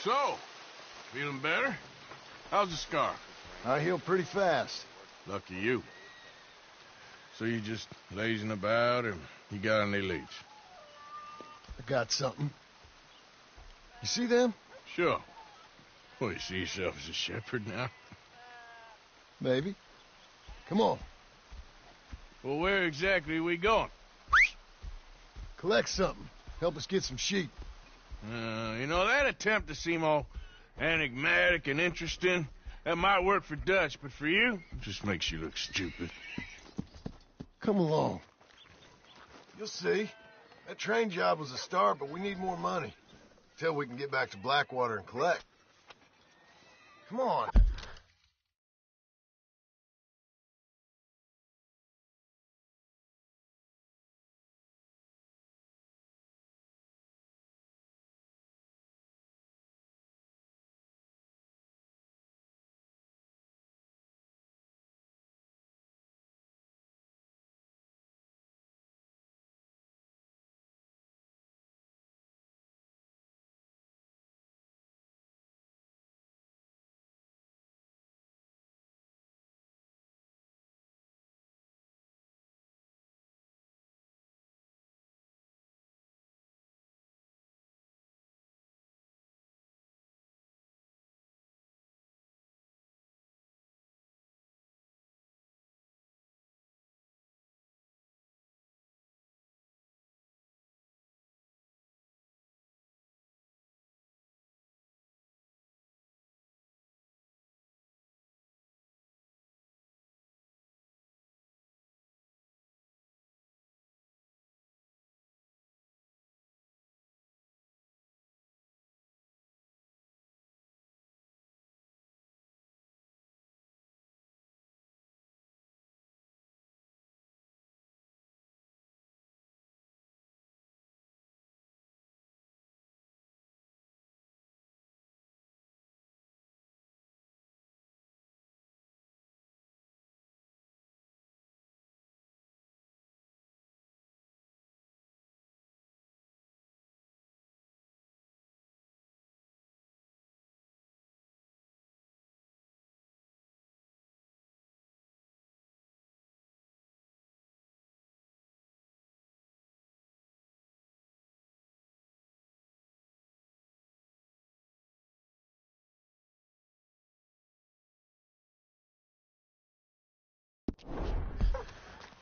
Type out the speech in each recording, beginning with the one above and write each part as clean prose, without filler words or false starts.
So, feeling better? How's the scar? I heal pretty fast. Lucky you. So you just lazing about, or you got any leads? I got something. You see them? Sure. Well, you see yourself as a shepherd now? Maybe. Come on. Well, where exactly are we going? Collect something. Help us get some sheep. You know, that attempt to seem all enigmatic and interesting, that might work for Dutch, but for you, it just makes you look stupid. Come along. You'll see. That train job was a start, but we need more money. Till we can get back to Blackwater and collect. Come on.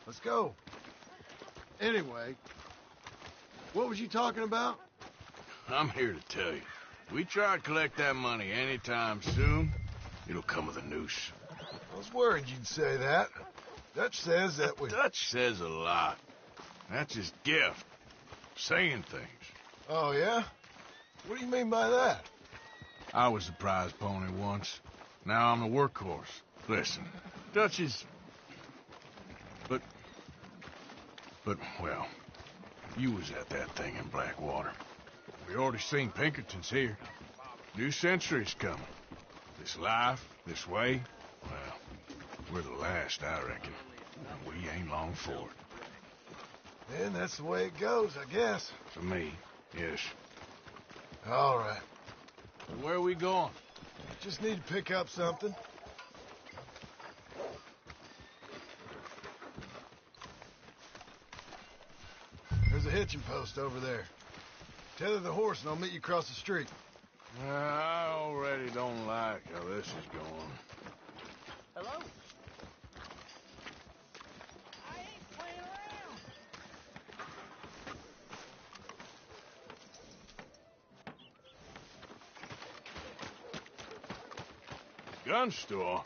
Let's go. Anyway, what was you talking about? I'm here to tell you. We try to collect that money anytime soon, it'll come with a noose. I was worried you'd say that. Dutch says that we... Dutch says a lot. That's his gift. Saying things. Oh, yeah? What do you mean by that? I was the prize pony once. Now I'm the workhorse. Listen, Dutch is... But, well, you was at that thing in Blackwater. We already seen Pinkertons here. New century's coming. This life, this way, well, we're the last, I reckon. And we ain't long for it. Then that's the way it goes, I guess. For me, yes. All right. Where are we going? Just need to pick up something. There's a hitching post over there. Tether the horse and I'll meet you across the street. I already don't like how this is going. Hello? I ain't playing around. Gun store?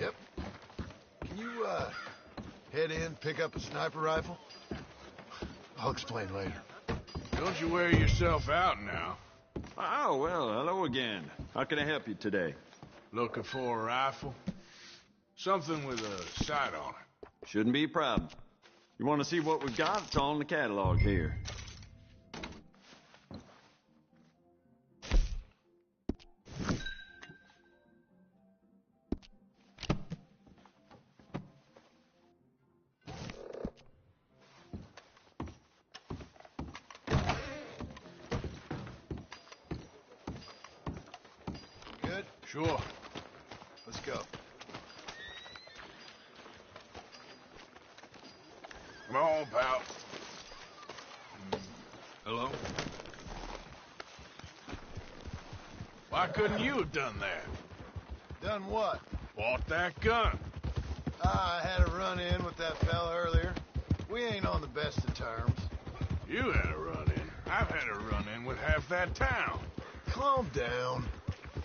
Yep. Can you, head in, pick up a sniper rifle? I'll explain later. Don't you wear yourself out now. Oh, well, hello again. How can I help you today? Looking for a rifle? Something with a sight on it. Shouldn't be a problem. You want to see what we've got? It's all in the catalog here. Sure. Let's go. Come on, pal. Hello? Why couldn't you have done that? Done what? Bought that gun. I had a run-in with that fella earlier. We ain't on the best of terms. You had a run-in. I've had a run-in with half that town. Calm down.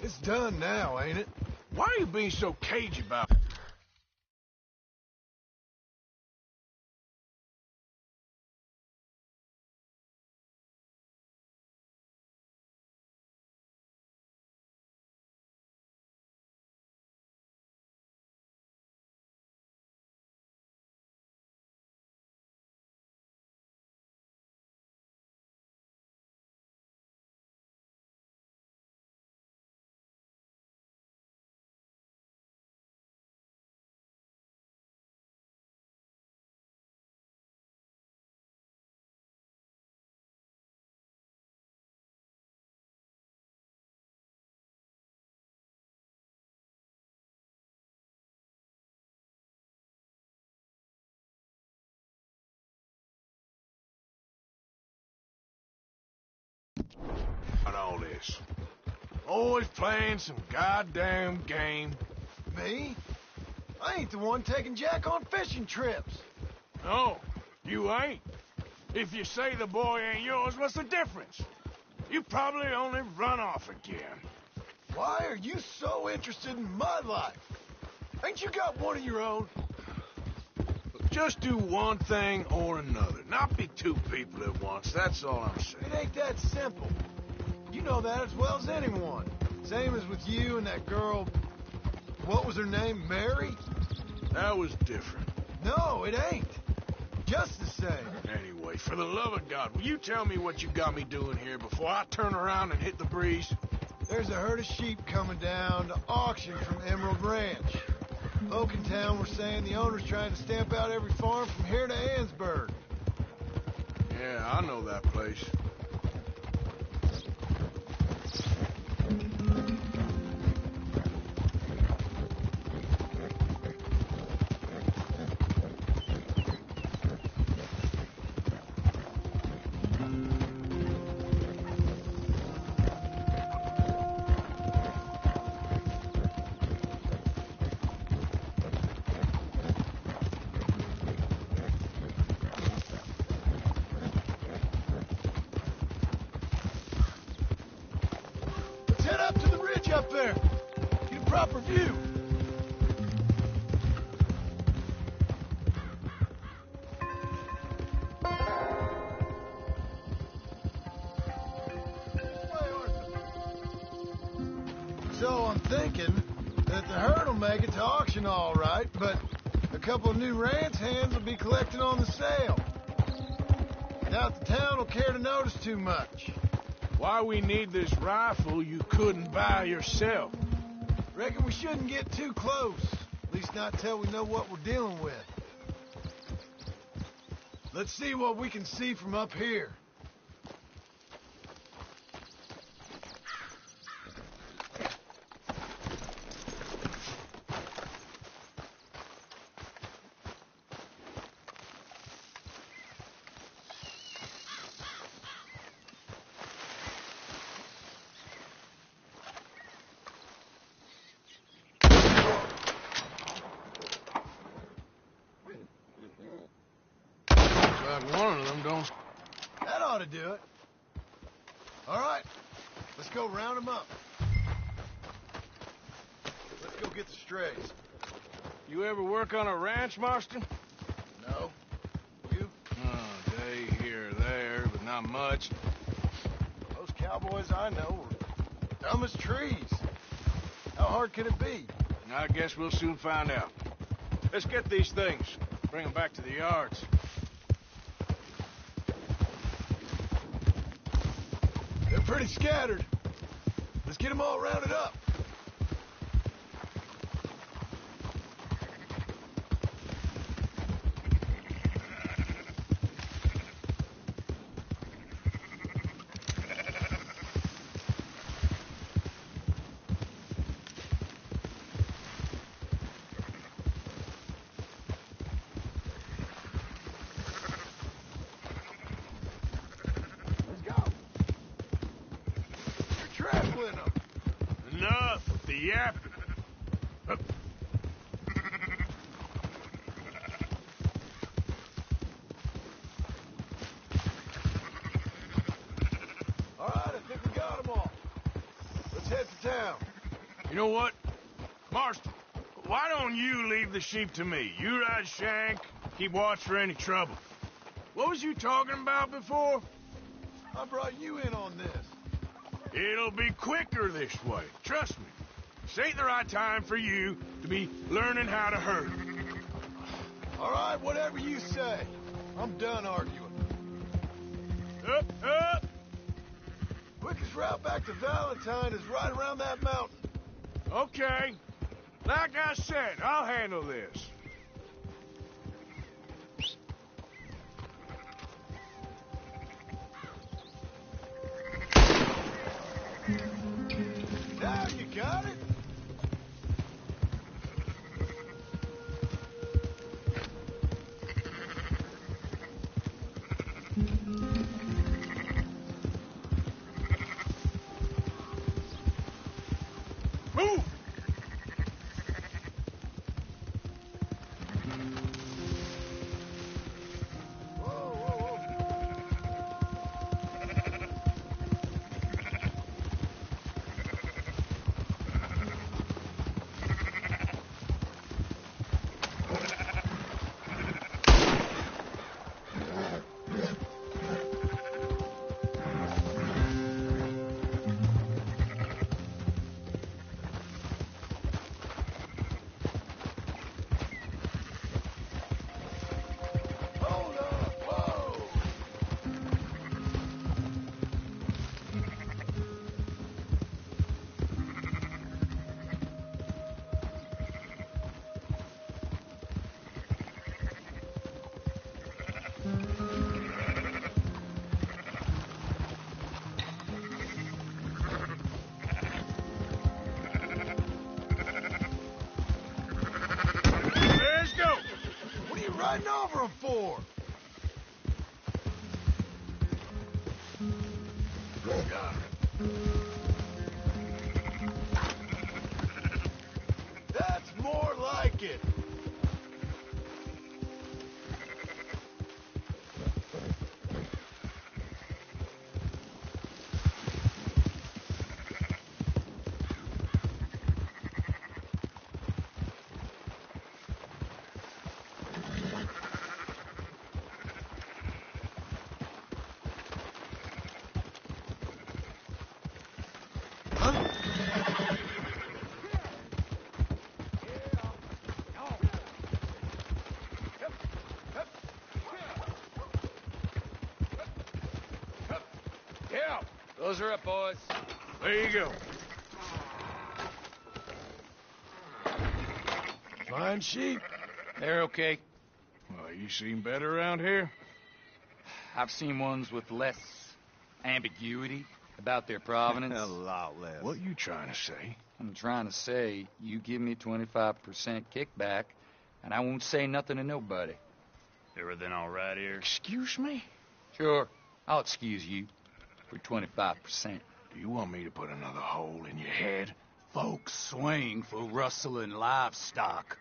It's done now, ain't it? Why are you being so cagey about it? About all this. Always playing some goddamn game. Me? I ain't the one taking Jack on fishing trips. No, you ain't. If you say the boy ain't yours, what's the difference? You probably only run off again. Why are you so interested in my life? Ain't you got one of your own? Just do one thing or another. Not be two people at once, that's all I'm saying. It ain't that simple. You know that as well as anyone. Same as with you and that girl... What was her name? Mary? That was different. No, it ain't. Just the same. Anyway, for the love of God, will you tell me what you got me doing here before I turn around and hit the breeze? There's a herd of sheep coming down to auction from Emerald Ranch. Folk in town were saying the owner's trying to stamp out every farm from here to Ansburg. Yeah, I know that place. Let's head up to the ridge up there. Get a proper view. So I'm thinking that the herd will make it to auction all right, but a couple of new ranch hands will be collecting on the sale. Doubt the town will care to notice too much. Why we need this rifle you couldn't buy yourself? Reckon we shouldn't get too close. At least not till we know what we're dealing with. Let's see what we can see from up here. Looks like one of them don't... That ought to do it. All right, let's go round them up. Let's go get the strays. You ever work on a ranch, Marston? No? You? Oh, day here or there, but not much. Those cowboys I know are dumb as trees. How hard could it be? I guess we'll soon find out. Let's get these things. Bring them back to the yards. They're pretty scattered. Let's get them all rounded up. yapping. All right, I think we got them all. Let's head to town. You know what? Marston, why don't you leave the sheep to me? You ride Shank, keep watch for any trouble. What was you talking about before? I brought you in on this. It'll be quicker this way. Trust me. This ain't the right time for you to be learning how to herd. All right, whatever you say. I'm done arguing. Up, up! Quickest route back to Valentine is right around that mountain. Okay. Like I said, I'll handle this. Now you got it. Move! Whoa, whoa, whoa. Hold up, whoa. Let's go! What are you riding over him for? Got it. That's more like it. Yeah. Those are up, boys. There you go. Fine sheep. They're okay. Well, you seen better around here? I've seen ones with less ambiguity about their provenance. A lot less. What you trying to say? I'm trying to say, you give me 25% kickback, and I won't say nothing to nobody. Everything all right here? Excuse me? Sure, I'll excuse you for 25%. Do you want me to put another hole in your head? Folks swing for rustling livestock.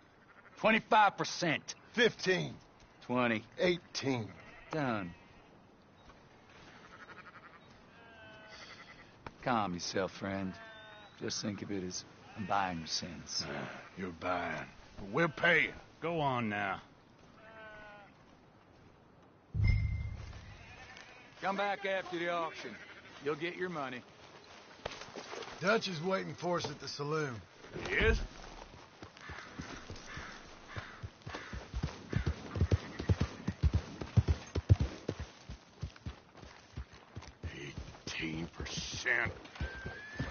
25%. 15. 20. 18. Done. Calm yourself, friend. Just think of it as I'm buying your sins. You're buying, but we're paying. Go on now. Come back after the auction. You'll get your money. Dutch is waiting for us at the saloon. Yes? $18%.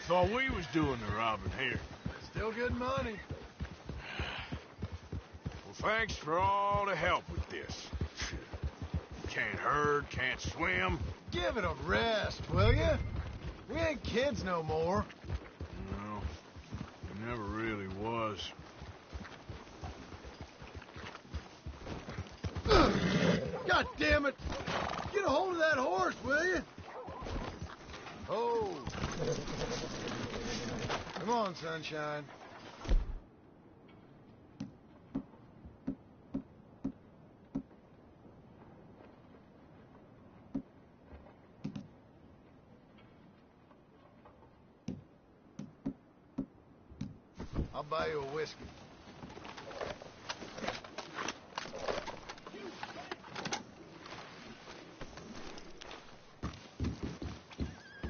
Thought we was doing the robbing here. Still good money. Well, thanks for all the help with this. Can't herd, can't swim. Give it a rest, will you? We ain't kids no more. No, it never really was. God damn it! Get a hold of that horse, will you? Oh. Come on, sunshine. I'll buy you a whiskey.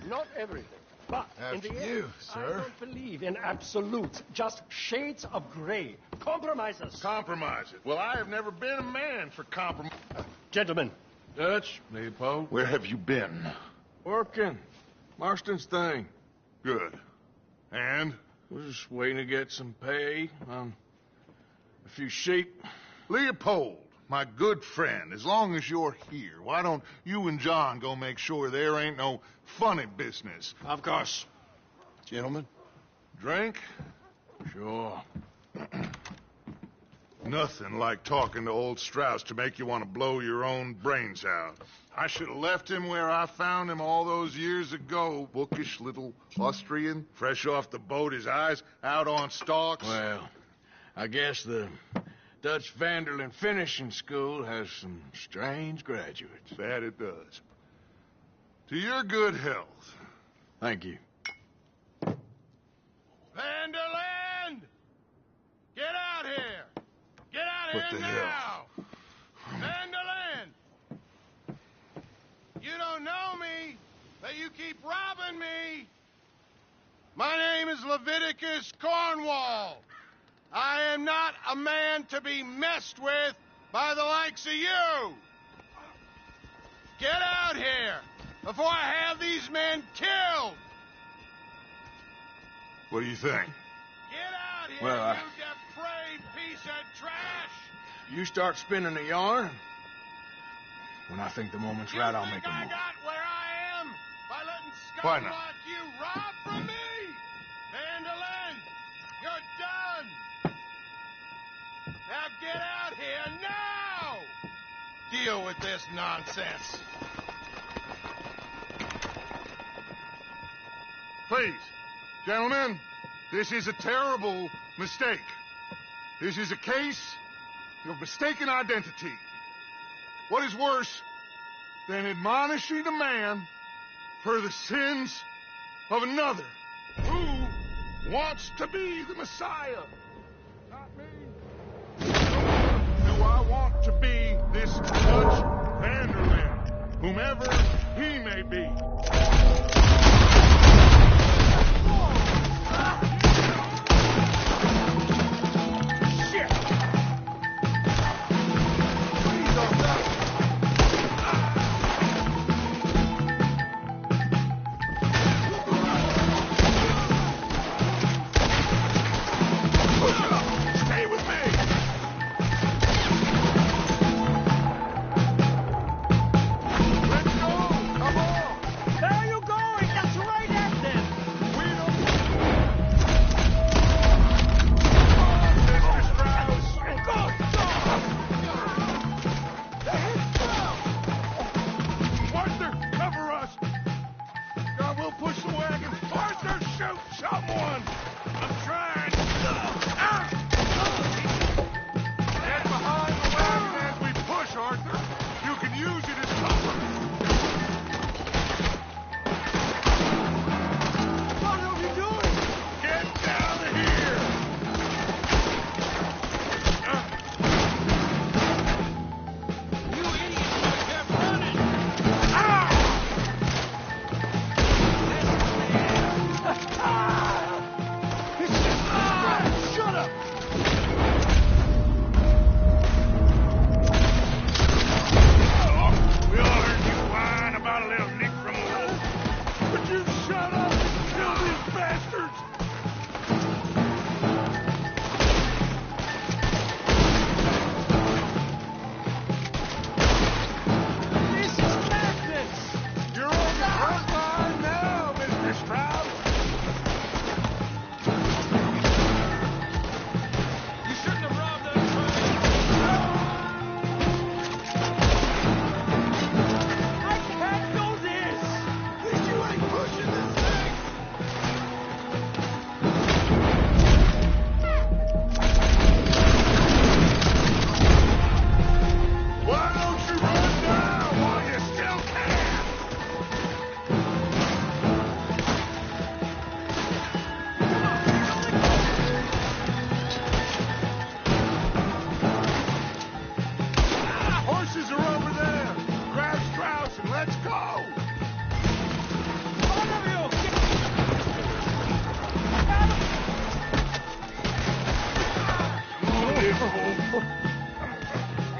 Not everything. But in After the end, you, I sir. don't believe in absolutes, just shades of gray. Compromises. Compromise it. Well, I have never been a man for compromise. Gentlemen, Dutch, Leopold. Where have you been? Working. Marston's thing. Good. And? We're just waiting to get some pay on a few sheep. Leopold, my good friend, as long as you're here, why don't you and John go make sure there ain't no funny business? Of course. Gentlemen. Drink? Sure. Nothing like talking to old Strauss to make you want to blow your own brains out. I should have left him where I found him all those years ago. Bookish little Austrian, fresh off the boat, his eyes out on stalks. Well, I guess the Dutch Vanderlyn Finishing School has some strange graduates. That it does. To your good health. Thank you. Vanderland! Get out here! Get out What here the now! hell? Vanderland! You don't know me, but you keep robbing me. My name is Leviticus Cornwall. I am not a man to be messed with by the likes of you. Get out here before I have these men killed. What do you think? Get out here, Well, you depraved piece of trash! You start spinning the yarn. When I think the moment's right, I'll make a I move. got where I am by letting Why scum not? like you rob from me? Vandalin, you're done! Now get out here now! Deal with this nonsense. Please, gentlemen, this is a terrible mistake. This is a case of mistaken identity. What is worse than admonishing a man for the sins of another who wants to be the Messiah? Not me. Do I want to be this Dutch Vanderlyn, whomever he may be? Stay with me! Let's go! Come on! there you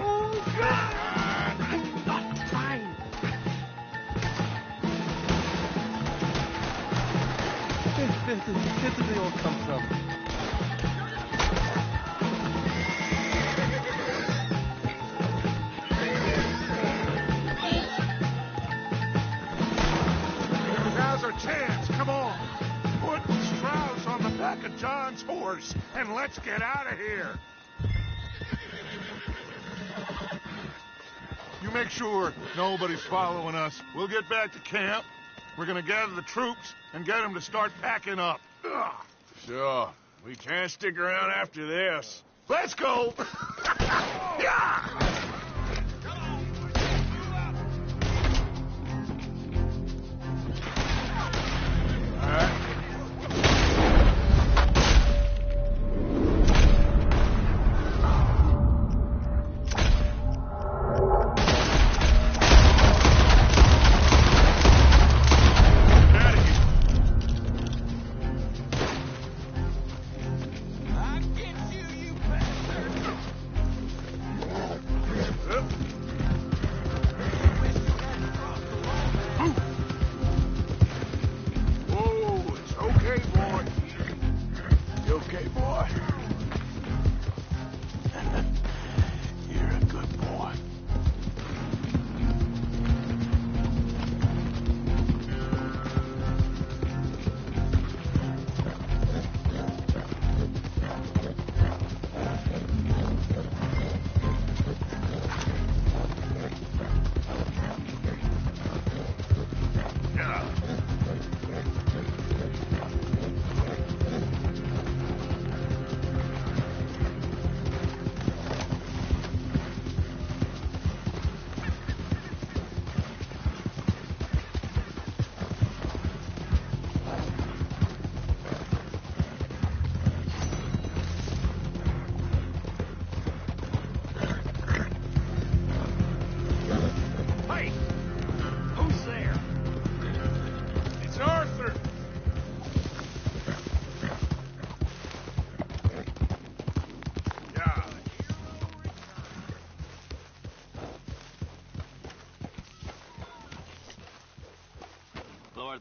Oh, God! I'm not fine. Where did they all come from? Now's our chance. Come on. Put Strauss on the back of John's horse, and let's get out of here. You make sure nobody's following us. We'll get back to camp. We're gonna gather the troops and get them to start packing up. Ugh. Sure. We can't stick around after this. Let's go! Yeah!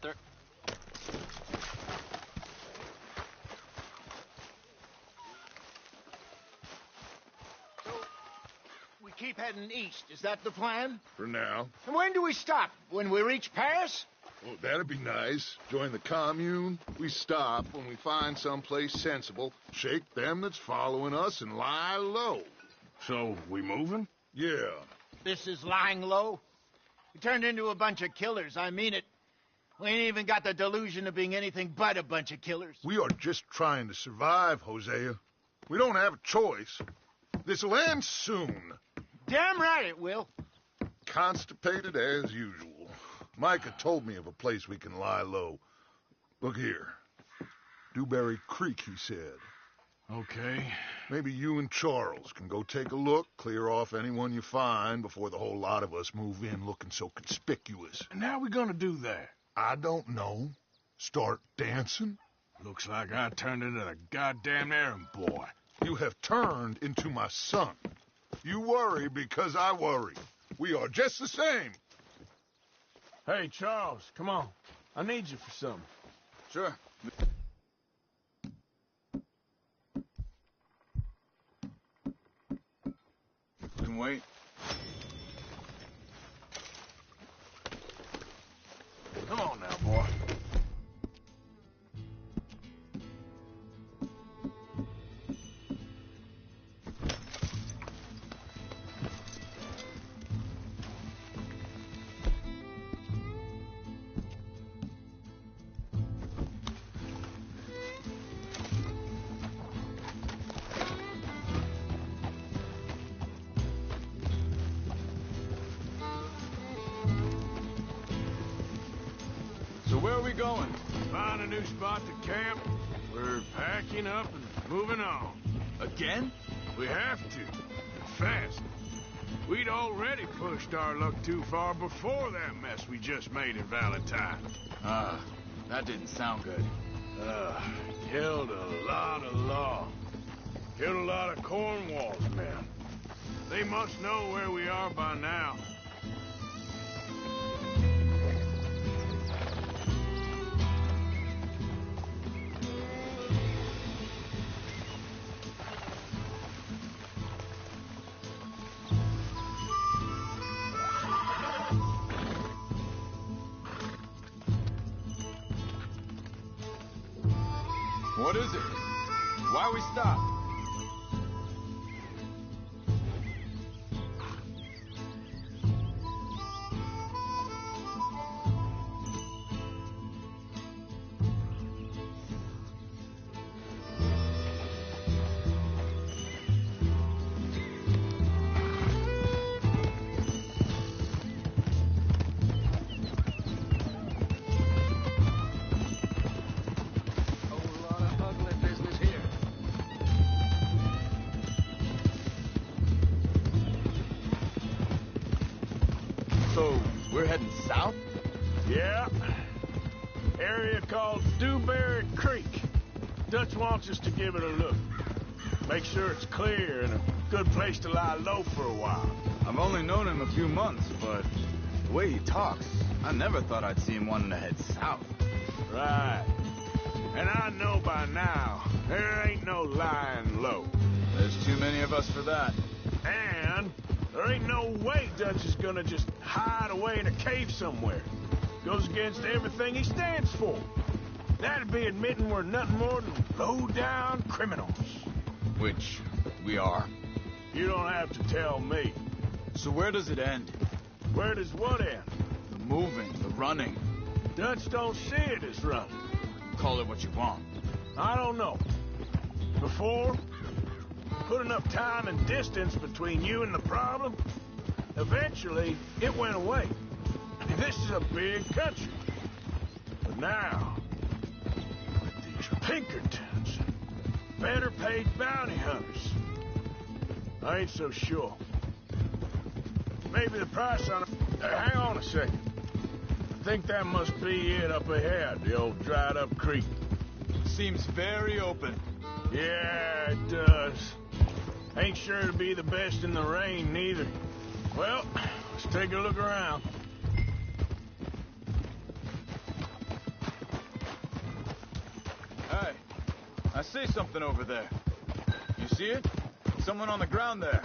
Arthur. So, we keep heading east. Is that the plan? For now. And when do we stop? When we reach Paris? Oh, that'd be nice. Join the commune. We stop when we find someplace sensible, shake them that's following us, and lie low. So, we moving? Yeah. This is lying low? We turned into a bunch of killers. I mean it. We ain't even got the delusion of being anything but a bunch of killers. We are just trying to survive, Hosea. We don't have a choice. This'll end soon. Damn right it will. Constipated as usual. Micah told me of a place we can lie low. Look here. Dewberry Creek, he said. Okay. Maybe you and Charles can go take a look, clear off anyone you find before the whole lot of us move in looking so conspicuous. And how we gonna do that? I don't know. Start dancing? Looks like I turned into a goddamn errand boy. You have turned into my son. You worry because I worry. We are just the same. Hey, Charles, come on. I need you for something. Sure. You can wait. Come on now, boy. Where are we going? Find a new spot to camp. We're packing up and moving on. Again? We have to. And fast. We'd already pushed our luck too far before that mess we just made in Valentine. That didn't sound good. Killed a lot of law. Killed a lot of Cornwalls They must know where we are by now. What is it? Why we stop? We're heading south? Yeah. Area called Dewberry Creek. Dutch wants us to give it a look. Make sure it's clear and a good place to lie low for a while. I've only known him a few months, but the way he talks, I never thought I'd see him wanting to head south. Right. And I know by now, there ain't no lying low. There's too many of us for that. And there ain't no way Dutch is gonna just hide away in a cave somewhere. Goes against everything he stands for. That'd be admitting we're nothing more than low-down criminals. Which we are. You don't have to tell me. So where does it end? Where does what end? The moving, the running. Dutch don't see it as running. Call it what you want. I don't know. Before, put enough time and distance between you and the problem, eventually it went away. This is a big country. But now, with these Pinkertons, better paid bounty hunters, I ain't so sure. Maybe the price on it... hang on a second. I think that must be it up ahead, the old dried-up creek. Seems very open. Yeah, it does. Ain't sure to be the best in the rain, neither. Well, let's take a look around. Hey, I see something over there. You see it? Someone on the ground there.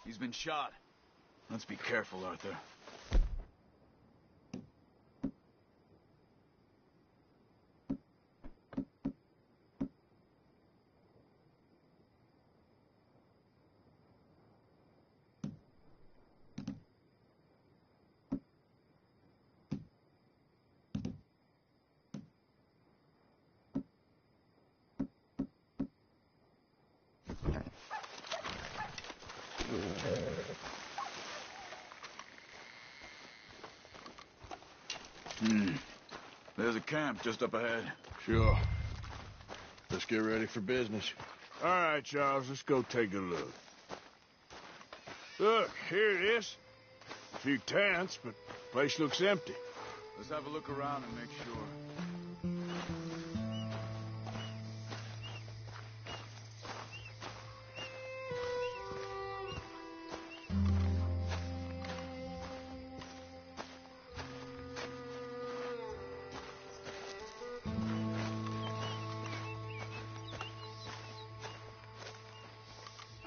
He's been shot. Let's be careful, Arthur. There's a camp just up ahead. Sure. Let's get ready for business. All right, Charles, let's go take a look. Look, here it is. A few tents, but the place looks empty. Let's have a look around and make sure.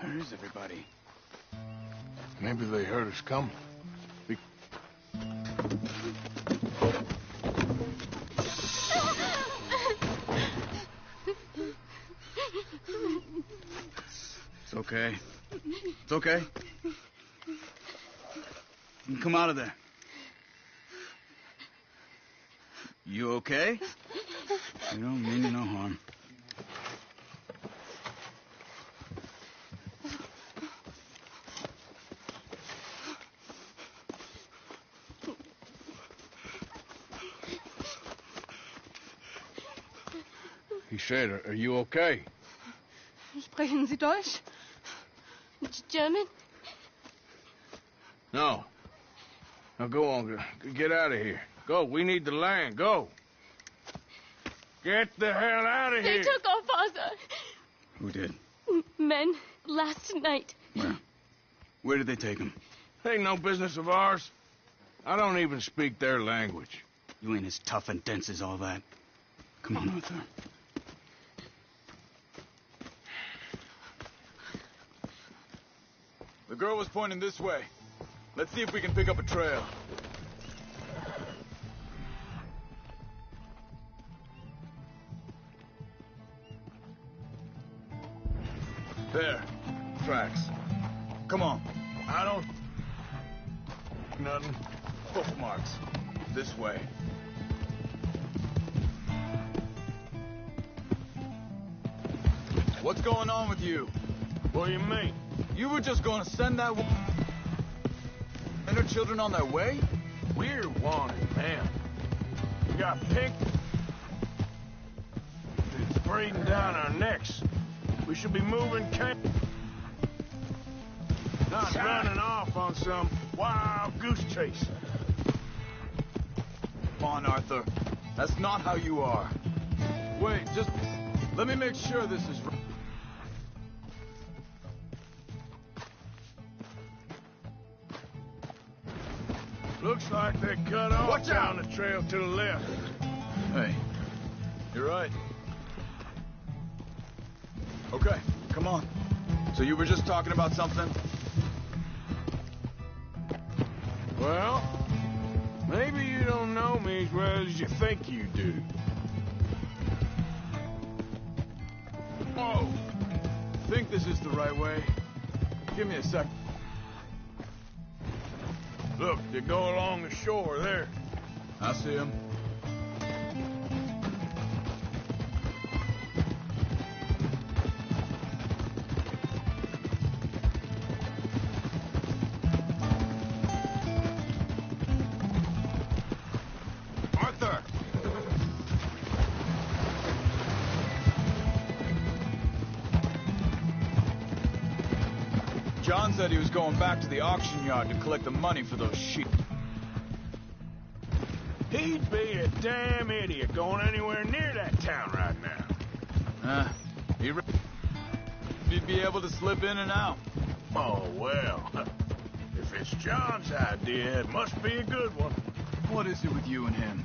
Where is everybody? Maybe they heard us coming. It's okay. It's okay. You can come out of there. You okay? You don't mean you no harm. He said, are you okay? Sprechen Sie Deutsch? German? No. Now go on. Get out of here. Go. We need the land. Go. Get the hell out of here. They took our father. Who did? Men last night. Where? Where did they take him? Ain't no business of ours. I don't even speak their language. You ain't as tough and dense as all that. Come on, Arthur. The girl was pointing this way. Let's see if we can pick up a trail. There. Tracks. Come on. I don't... Nothing. Footmarks. This way. What's going on with you? What do you mean? You were just going to send that woman and her children on their way? We're wanted, man. We got pink. It's breathing down our necks. We should be moving camp. Not running off on some wild goose chase. Come on, Arthur. That's not how you are. Wait, just let me make sure this is right. Looks like they cut off down the trail to the left. Hey, you're right. Okay, come on. So you were just talking about something? Well, maybe you don't know me as well as you think you do. Whoa! Think this is the right way? Give me a sec. Look, they go along the shore there. I see them. Arthur! John said he was going back to the auction yard to collect the money for those sheep. He'd be a damn idiot going anywhere near that town right now. He'd be able to slip in and out. Oh, well. If it's John's idea, it must be a good one. What is it with you and him?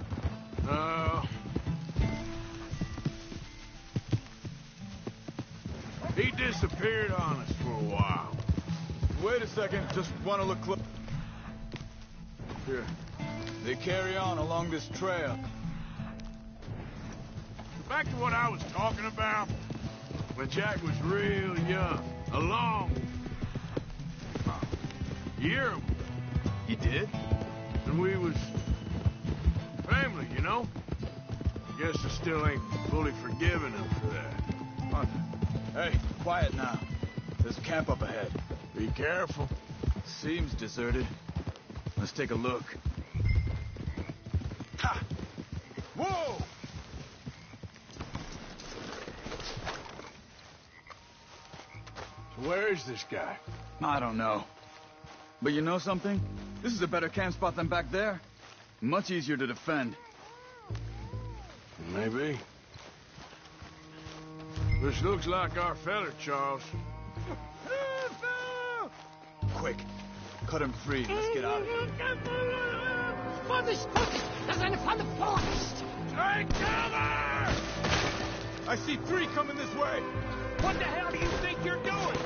He disappeared on us for a while. Wait a second, just want to look close. Here. They carry on along this trail. Back to what I was talking about. When Jack was real young. A long year. He did? And we was family, you know? Guess I still ain't fully forgiven him for that. Arthur. Hey, quiet now. There's a camp up ahead. Be careful. Seems deserted. Let's take a look. Ha! Whoa! So where is this guy? I don't know. But you know something? This is a better camp spot than back there. Much easier to defend. Maybe. This looks like our feller, Charles. Quick. Cut him free. Let's get out of here. Vorsicht! Vorsicht! Das ist eine Falle! Vorsicht! Take cover! I see 3 coming this way. What the hell do you think you're doing?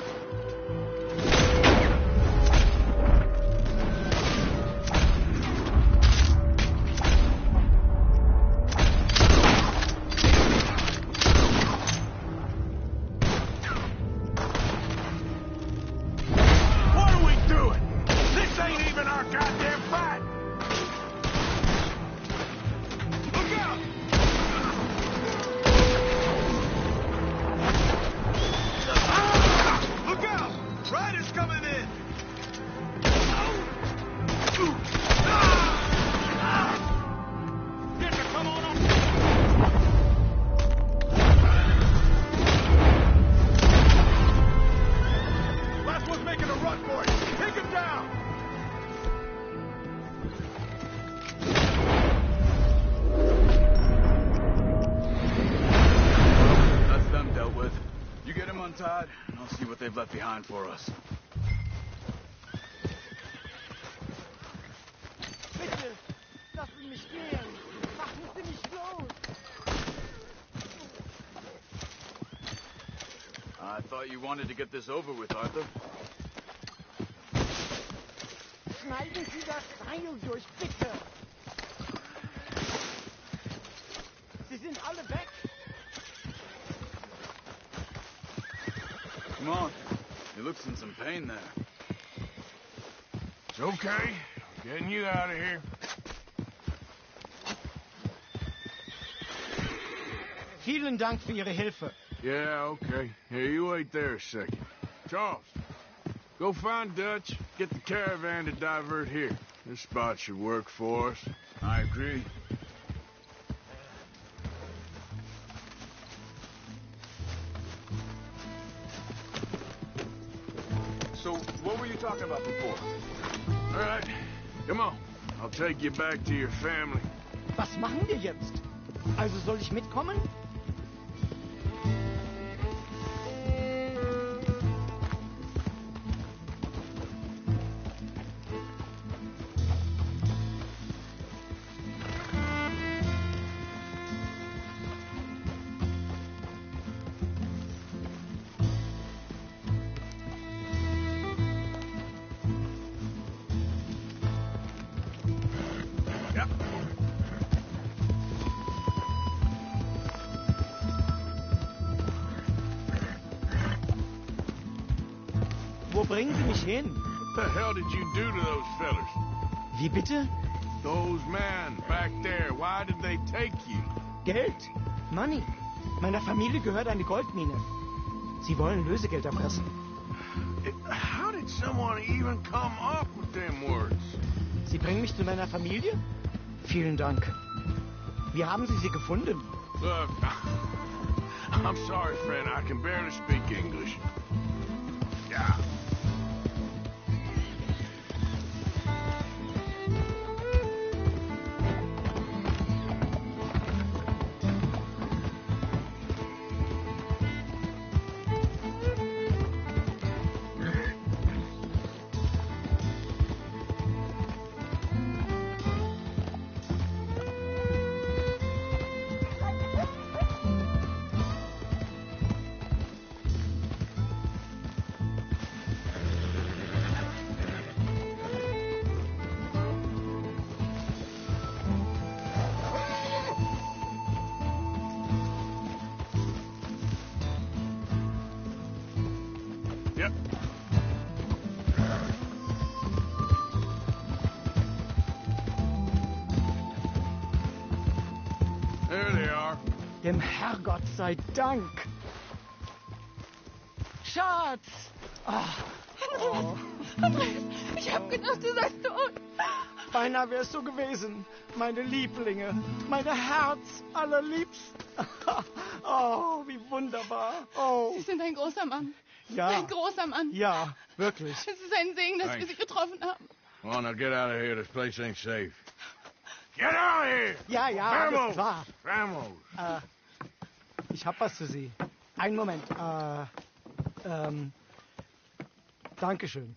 Ah! and I'll see what they've left behind for us. Bitte, lassen mich gehen. Machen Sie mich los. I thought you wanted to get this over with, Arthur. Schneiden Sie das Seil durch, bitte. Sie sind alle weg. Come on. He looks in some pain there. It's okay. I'm getting you out of here. Vielen Dank für Ihre Hilfe. Yeah, okay. Here, you wait there a second. Charles, go find Dutch. Get the caravan to divert here. This spot should work for us. I agree. So, what were you talking about before? All right, come on. I'll take you back to your family. Was machen wir jetzt? Also soll ich mitkommen? Wo bringen Sie mich hin? What the hell did you do to those fellers? Wie bitte? Those men back there, why did they take you? Geld. Money. Meiner Familie gehört eine Goldmine. Sie wollen Lösegeld erpressen. How did someone even come up with them words? Sie bringen mich zu meiner Familie? Vielen Dank. Wie haben Sie sie gefunden? Look, I'm sorry, friend. I can barely speak English. Yeah. Yep. There they are. Dem Herrgott sei Dank. Schatz! Ach, oh. Andreas, ich hab gedacht, du seist tot. Beinahe wär's so gewesen. Meine Lieblinge, meine Herz allerliebsten. Oh, wie wunderbar. Oh. Sie sind ein großer Mann. Ja. Ein großer Mann. Ja, wirklich. Es ist ein Segen, dass wir Thanks. Sie getroffen haben. Come on, now get out of here. This place ain't safe. Get out of here! Ja, ja, alles klar. Vamos! Ich hab was für Sie. Einen Moment. Dankeschön.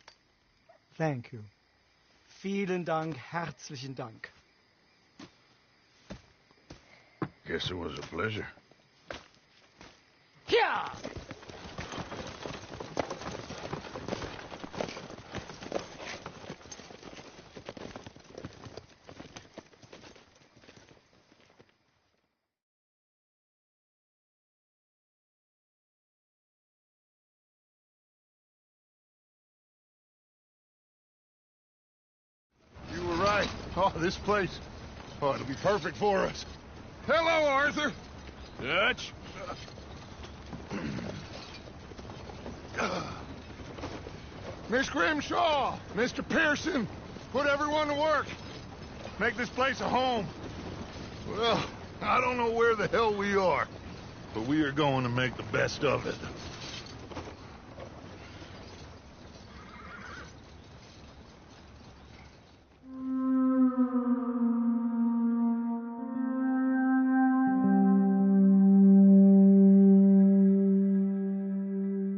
Thank you. Vielen Dank, herzlichen Dank. Guess it was a pleasure. Ja! You were right. Oh, this place. Oh, it'll be perfect for us. Hello, Arthur. Dutch? Miss Grimshaw, Mr. Pearson, put everyone to work. Make this place a home. Well, I don't know where the hell we are, but we are going to make the best of it.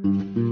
Mm-hmm.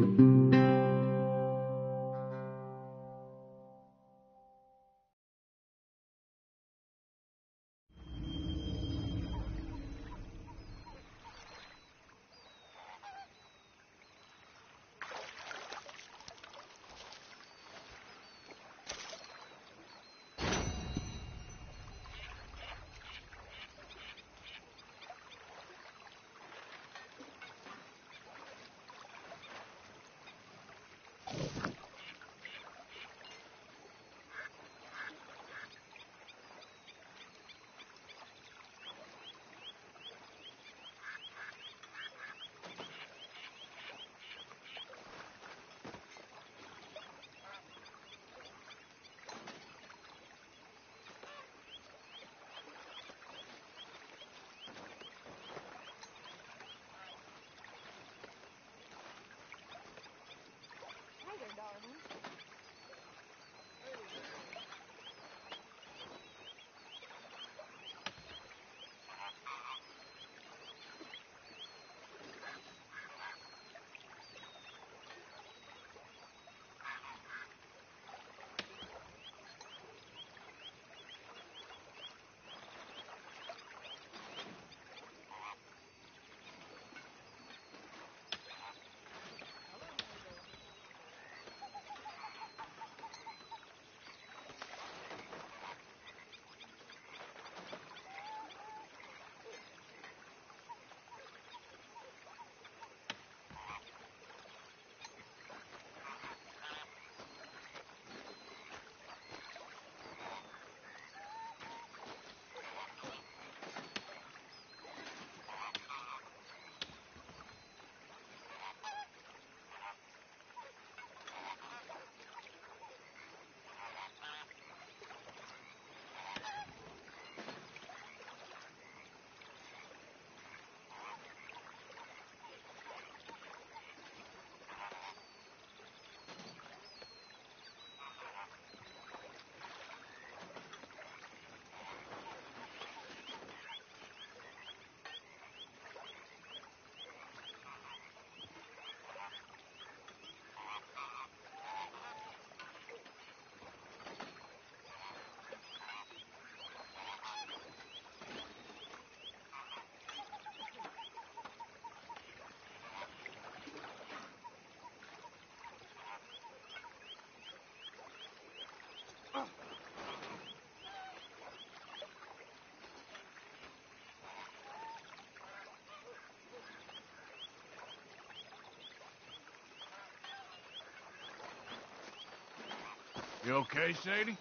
You okay, Sadie?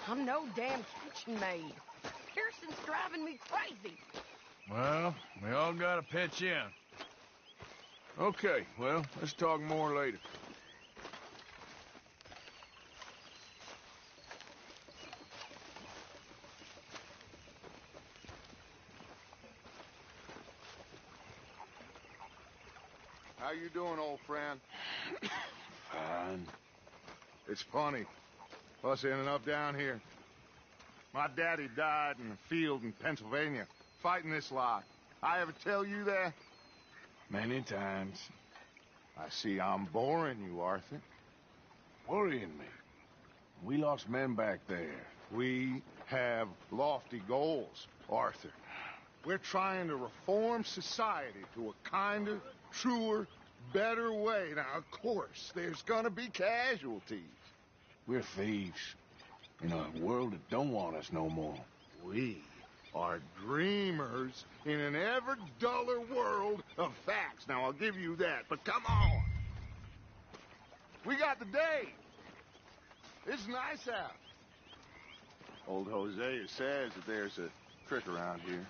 I'm no damn kitchen maid. Pearson's driving me crazy. Well, we all gotta pitch in. Okay, well, let's talk more later. How you doing, old friend? Fine. It's funny, us ending up down here. My daddy died in a field in Pennsylvania, fighting this lot. I ever tell you that? Many times. I see I'm boring you, Arthur. Worrying me. We lost men back there. We have lofty goals, Arthur. We're trying to reform society to a kinder, truer, better way. Now, of course, there's gonna be casualties. We're thieves in a world that don't want us no more. We are dreamers in an ever duller world of facts. Now, I'll give you that, but come on. We got the day. It's nice out. Old Hosea says that there's a creek around here.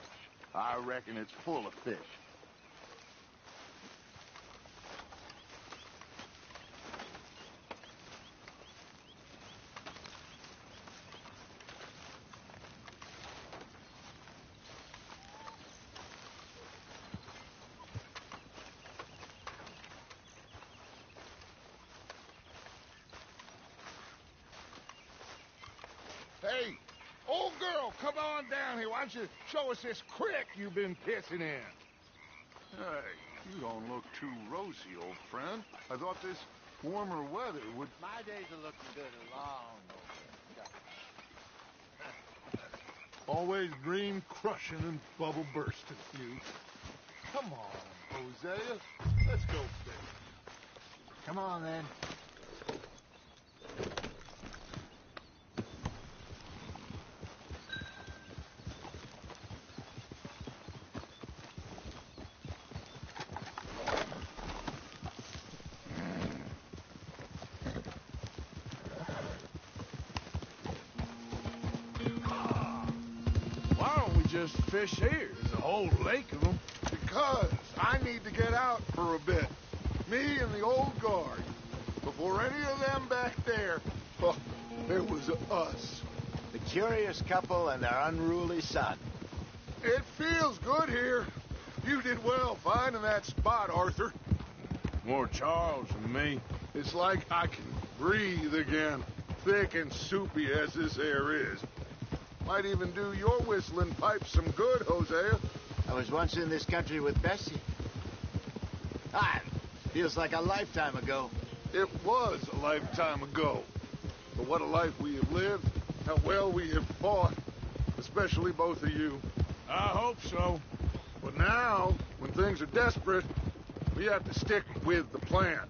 I reckon it's full of fish. Hey, old girl, come on down here. Why don't you show us this creek you've been pissing in? Hey, You don't look too rosy, old friend. I thought this warmer weather would... My days are looking good long over. Always green crushing and bubble bursting, you. Come on, Hosea. Let's go fish. Come on, then. Why don't we just fish here? There's a whole lake of them. Because I need to get out for a bit. Me and the old guard. Before any of them back there, oh, there was us. The curious couple and their unruly son. It feels good here. You did well finding that spot, Arthur. More Charles than me. It's like I can breathe again, thick and soupy as this air is. Might even do your whistling pipe some good, Hosea. I was once in this country with Bessie. Feels like a lifetime ago. It was a lifetime ago. But what a life we have lived, how well we have fought, especially both of you. I hope so. But now, when things are desperate, we have to stick with the plan.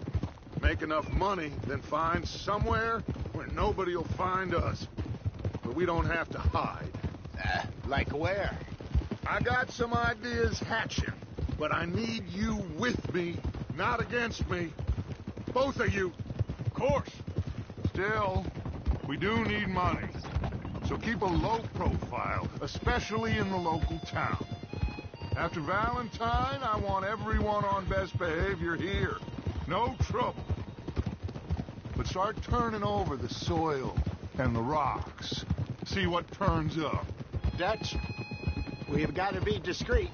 Make enough money, then find somewhere where nobody will find us. Where we don't have to hide. Like where? I got some ideas hatching, but I need you with me, not against me. Both of you. Of course. Still, we do need money. So keep a low profile, especially in the local town. After Valentine, I want everyone on best behavior here. No trouble. But start turning over the soil and the rocks. See what turns up. Dutch, we've got to be discreet.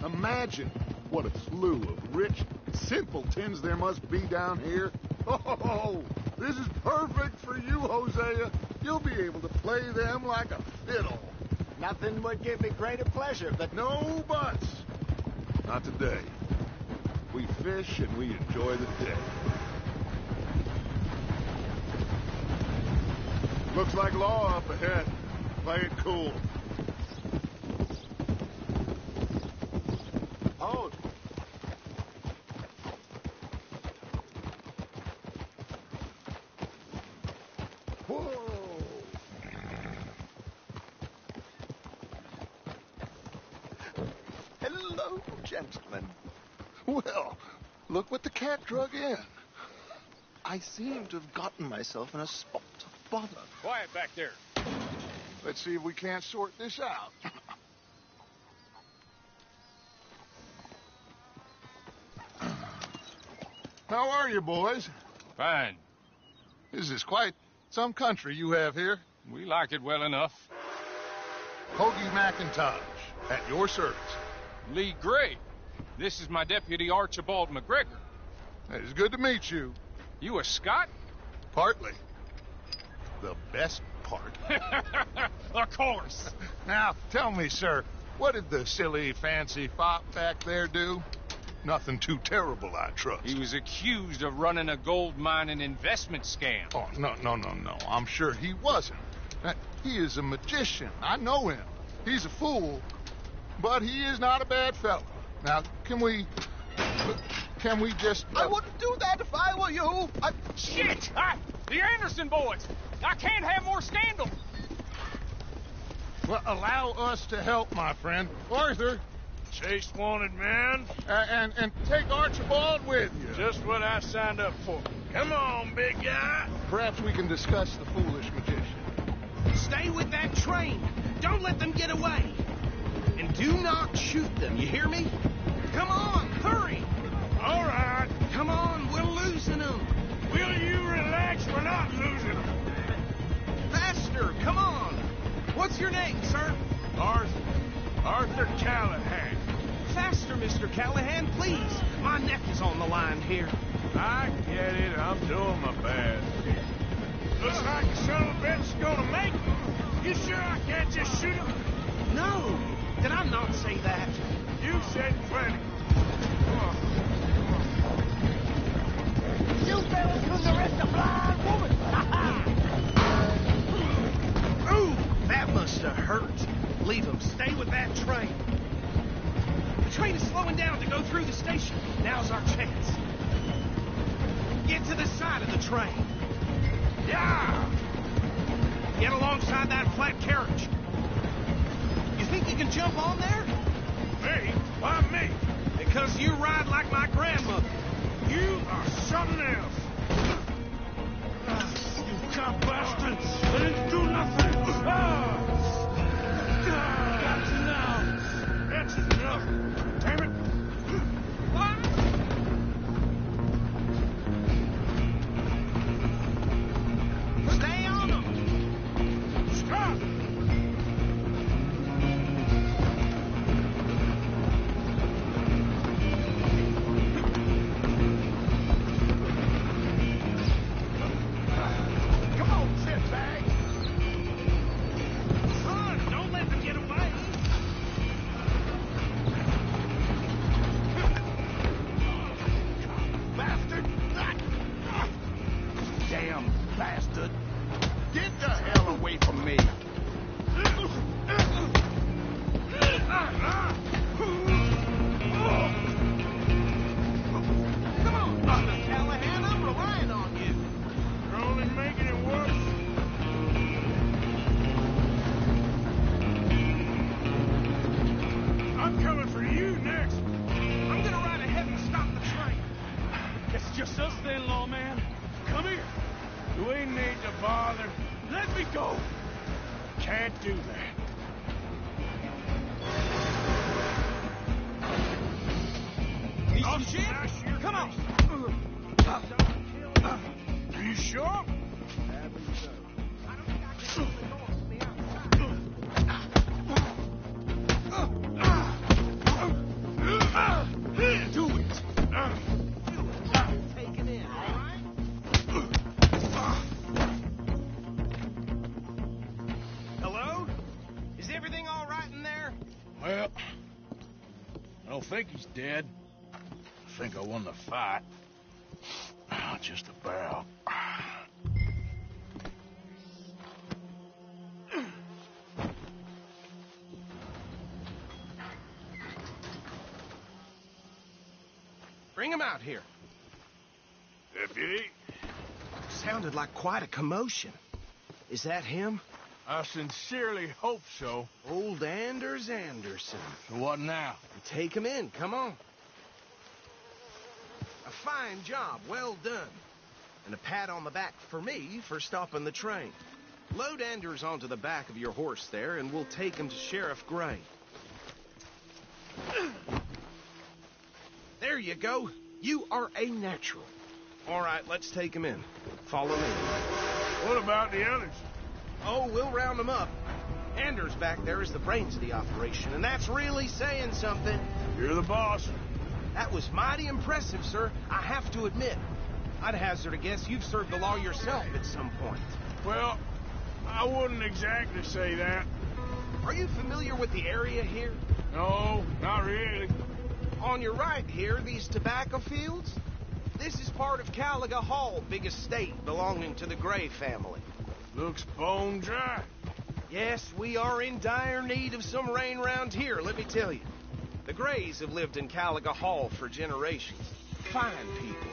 Imagine what a slew of rich simpletons there must be down here. Oh, this is perfect for you, Hosea. You'll be able to play them like a fiddle. Nothing would give me greater pleasure, but... No buts. Not today. We fish and we enjoy the day. Looks like law up ahead. Play it cool. Hold. Whoa. Hello, gentlemen. Well, look what the cat drug in. I seem to have gotten myself in a spot of bother. Quiet back there. Let's see if we can't sort this out. How are you, boys? Fine. This is quite some country you have here. We like it well enough. Hoagie McIntosh, at your service. Lee Gray. This is my deputy, Archibald McGregor. It's good to meet you. You a Scot? Partly. The best part. Of course. Now, tell me, sir, what did the silly, fancy fop back there do? Nothing too terrible, I trust. He was accused of running a gold mining investment scam. Oh, no. I'm sure he wasn't. He is a magician. I know him. He's a fool, but he is not a bad fellow. Now, can we just... I wouldn't do that if I were you. Shit! The Anderson boys! I can't have more scandal! Well, allow us to help, my friend. Arthur. Chase wanted man. And take Archibald with you. Just what I signed up for. Come on, big guy. Perhaps we can discuss the foolish magician. Stay with that train. Don't let them get away. And do not shoot them, you hear me? Come on, hurry. All right. Come on, we're losing them. Will you relax? We're not losing them. Faster, come on. What's your name, sir? Arthur Callahan. Faster, Mr. Callahan, please. My neck is on the line here. I get it. I'm doing my best. Looks like the son of a bitch is gonna make it. You sure I can't just shoot him? No. Did I not say that? You said plenty. Come on. Leave him. Stay with that train. The train is slowing down to go through the station. Now's our chance. Get to the side of the train. Yeah! Get alongside that flat carriage. You think you can jump on there? Me? Why me? Because you ride like my grandmother. You are something else. You cop bastards! I didn't do nothing! Got you now! That's enough! Damn it! What? Stay on them! Stop! Come on, shitbag! Son, don't let them get away! Bastard! Damn bastard! Get the hell away from me! Come on, Mr. Callahan, I'm relying on you. You're only making it worse. I'm coming for you next. I'm gonna ride ahead and stop the train. It's just us then, lawman. Come here. You ain't need to bother. Let me go. Can't do that. Piece of shit! Come on! Are you sure? Do it! Take it in, all right? Hello? Is everything all right in there? Well, I don't think he's dead. I think I won the fight. Just about. Bring him out here. Deputy? Sounded like quite a commotion. Is that him? I sincerely hope so. Old Anders Anderson. So what now? Take him in. Come on. A fine job. Well done. And a pat on the back for me for stopping the train. Load Anders onto the back of your horse there, and we'll take him to Sheriff Gray. There you go. You are a natural. All right, let's take him in. Follow me. What about the others? Oh, we'll round them up. Anders back there is the brains of the operation, and that's really saying something. You're the boss. That was mighty impressive, sir. I have to admit. I'd hazard a guess you've served the law yourself at some point. Well, I wouldn't exactly say that. Are you familiar with the area here? No, not really. On your right here, these tobacco fields? This is part of Caliga Hall, big estate belonging to the Gray family. Looks bone dry. Yes, we are in dire need of some rain round here, let me tell you. The Grays have lived in Caliga Hall for generations. Fine people.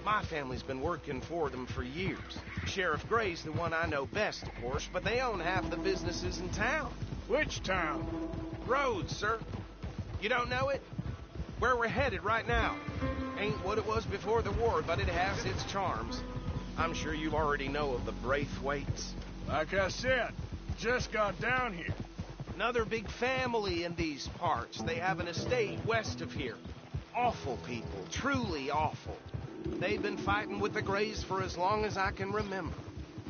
My family's been working for them for years. Sheriff Gray's the one I know best, of course, but they own half the businesses in town. Which town? Rhodes, sir. You don't know it? Where we're headed right now. Ain't what it was before the war, but it has its charms. I'm sure you already know of the Braithwaites. Like I said, just got down here. Another big family in these parts. They have an estate west of here. Awful people, truly awful. They've been fighting with the Grays for as long as I can remember.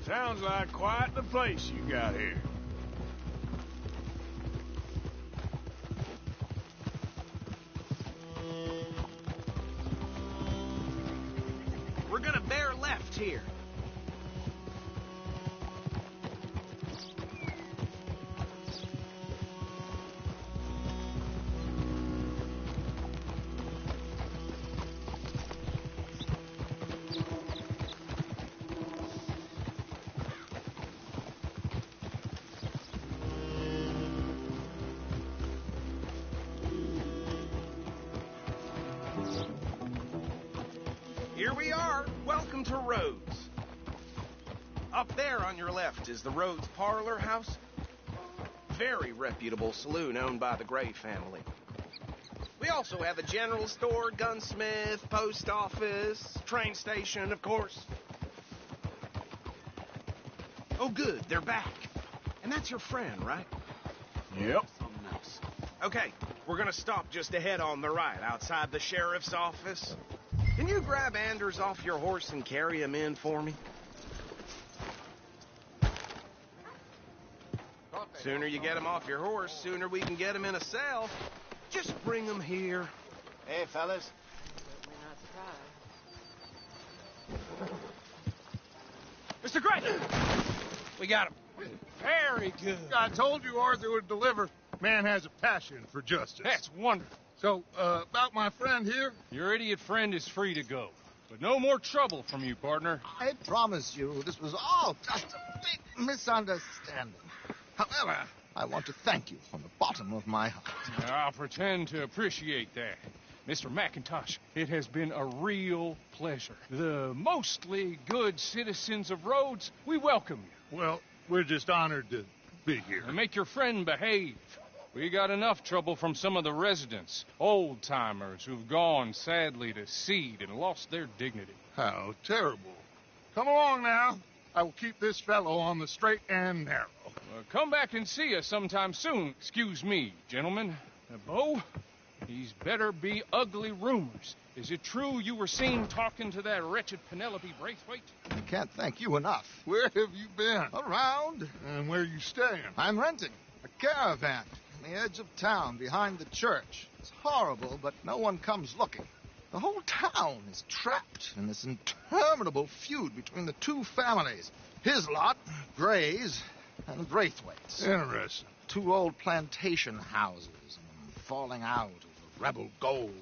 Sounds like quite the place you got here. We're gonna bear left here. Welcome to Rhodes. Up there on your left is the Rhodes Parlor House. Very reputable saloon owned by the Gray family. We also have a general store, gunsmith, post office, train station, of course. Oh, good, they're back. And that's your friend, right? Yep. Okay, we're gonna stop just ahead on the right, outside the sheriff's office. Can you grab Anders off your horse and carry him in for me? Sooner you get him off your horse, sooner we can get him in a cell. Just bring him here. Hey, fellas. Mr. Gray! We got him. Very good. I told you Arthur would deliver. Man has a passion for justice. That's wonderful. So, about my friend here? Your idiot friend is free to go. But no more trouble from you, partner. I promise you this was all just a big misunderstanding. However, I want to thank you from the bottom of my heart. I'll pretend to appreciate that. Mr. McIntosh, it has been a real pleasure. The mostly good citizens of Rhodes, we welcome you. Well, we're just honored to be here. And make your friend behave. We got enough trouble from some of the residents, old-timers who've gone, sadly, to seed and lost their dignity. How terrible. Come along now. I will keep this fellow on the straight and narrow. Come back and see us sometime soon. Excuse me, gentlemen. Bo, these better be ugly rumors. Is it true you were seen talking to that wretched Penelope Braithwaite? I can't thank you enough. Where have you been? Around. And where are you staying? I'm renting a caravan on the edge of town behind the church. It's horrible, but no one comes looking. The whole town is trapped in this interminable feud between the two families. His lot, Gray's, and Braithwaite's. Interesting. Two old plantation houses, and falling out over rebel gold,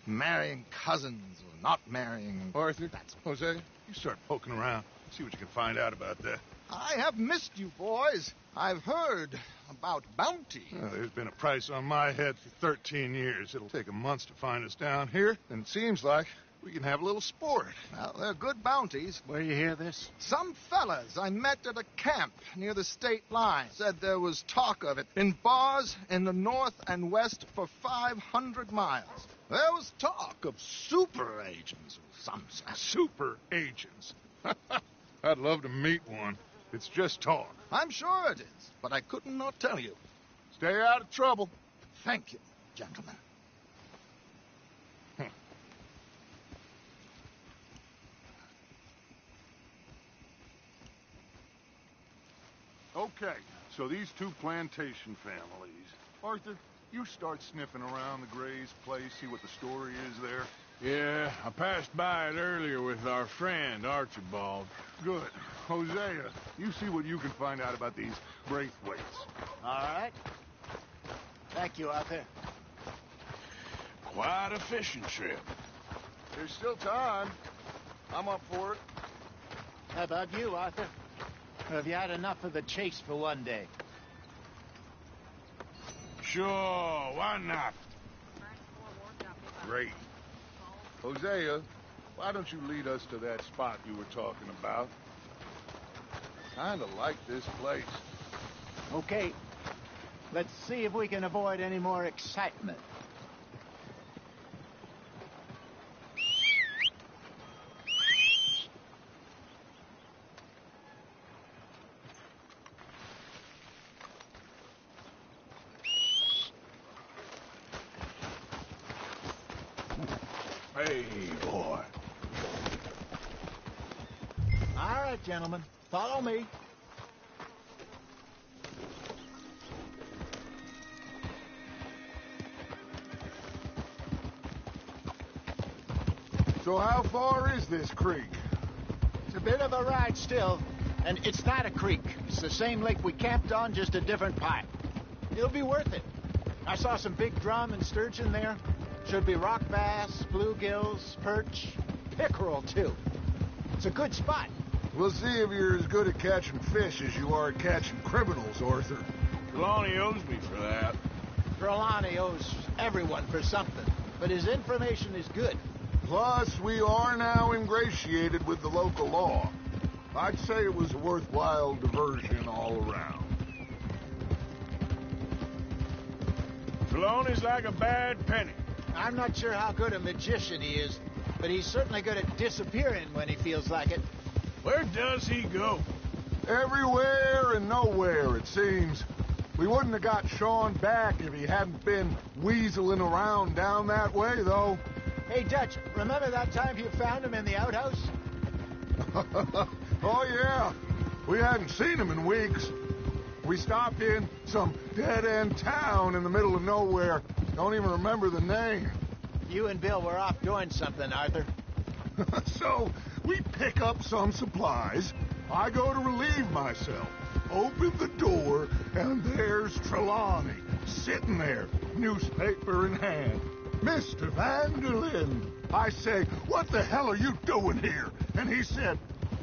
and marrying cousins or not marrying. Arthur, Jose, you start poking around. See what you can find out about that. I have missed you, boys. I've heard about bounty. Well, there's been a price on my head for 13 years. It'll take a month to find us down here, and it seems like we can have a little sport. Well, they're good bounties. Where you hear this? Some fellas I met at a camp near the state line said there was talk of it in bars in the north and west for 500 miles. There was talk of super agents of some sort. Super agents? I'd love to meet one. It's just talk. I'm sure it is, but I couldn't not tell you. Stay out of trouble. Thank you, gentlemen. Okay, so these two plantation families. Arthur, you start sniffing around the Gray's place, see what the story is there. Yeah, I passed by it earlier with our friend, Archibald. Good. Hosea, you see what you can find out about these Braithwaites. All right. Thank you, Arthur. Quite a fishing trip. There's still time. I'm up for it. How about you, Arthur? Or have you had enough of the chase for one day? Sure, why not? Great. Hosea, why don't you lead us to that spot you were talking about? Kinda like this place. Okay. Let's see if we can avoid any more excitement. Hey, boy. All right, gentlemen. Follow me. So how far is this creek? It's a bit of a ride still, and it's not a creek. It's the same lake we camped on, just a different pipe. It'll be worth it. I saw some big drum and sturgeon there. Should be rock bass, bluegills, perch, pickerel, too. It's a good spot. We'll see if you're as good at catching fish as you are at catching criminals, Arthur. Trelawney owes me for that. Trelawney owes everyone for something, but his information is good. Plus, we are now ingratiated with the local law. I'd say it was a worthwhile diversion all around. Trelawney's like a bad penny. I'm not sure how good a magician he is, but he's certainly good at disappearing when he feels like it. Where does he go? Everywhere and nowhere, it seems. We wouldn't have got Sean back if he hadn't been weaseling around down that way, though. Hey, Dutch, remember that time you found him in the outhouse? Oh, yeah. We hadn't seen him in weeks. We stopped in some dead-end town in the middle of nowhere. Don't even remember the name. You and Bill were off doing something, Arthur. So, we pick up some supplies. I go to relieve myself. Open the door, and there's Trelawney, sitting there, newspaper in hand. Mr. Vanderlyn. I say, what the hell are you doing here? And he said,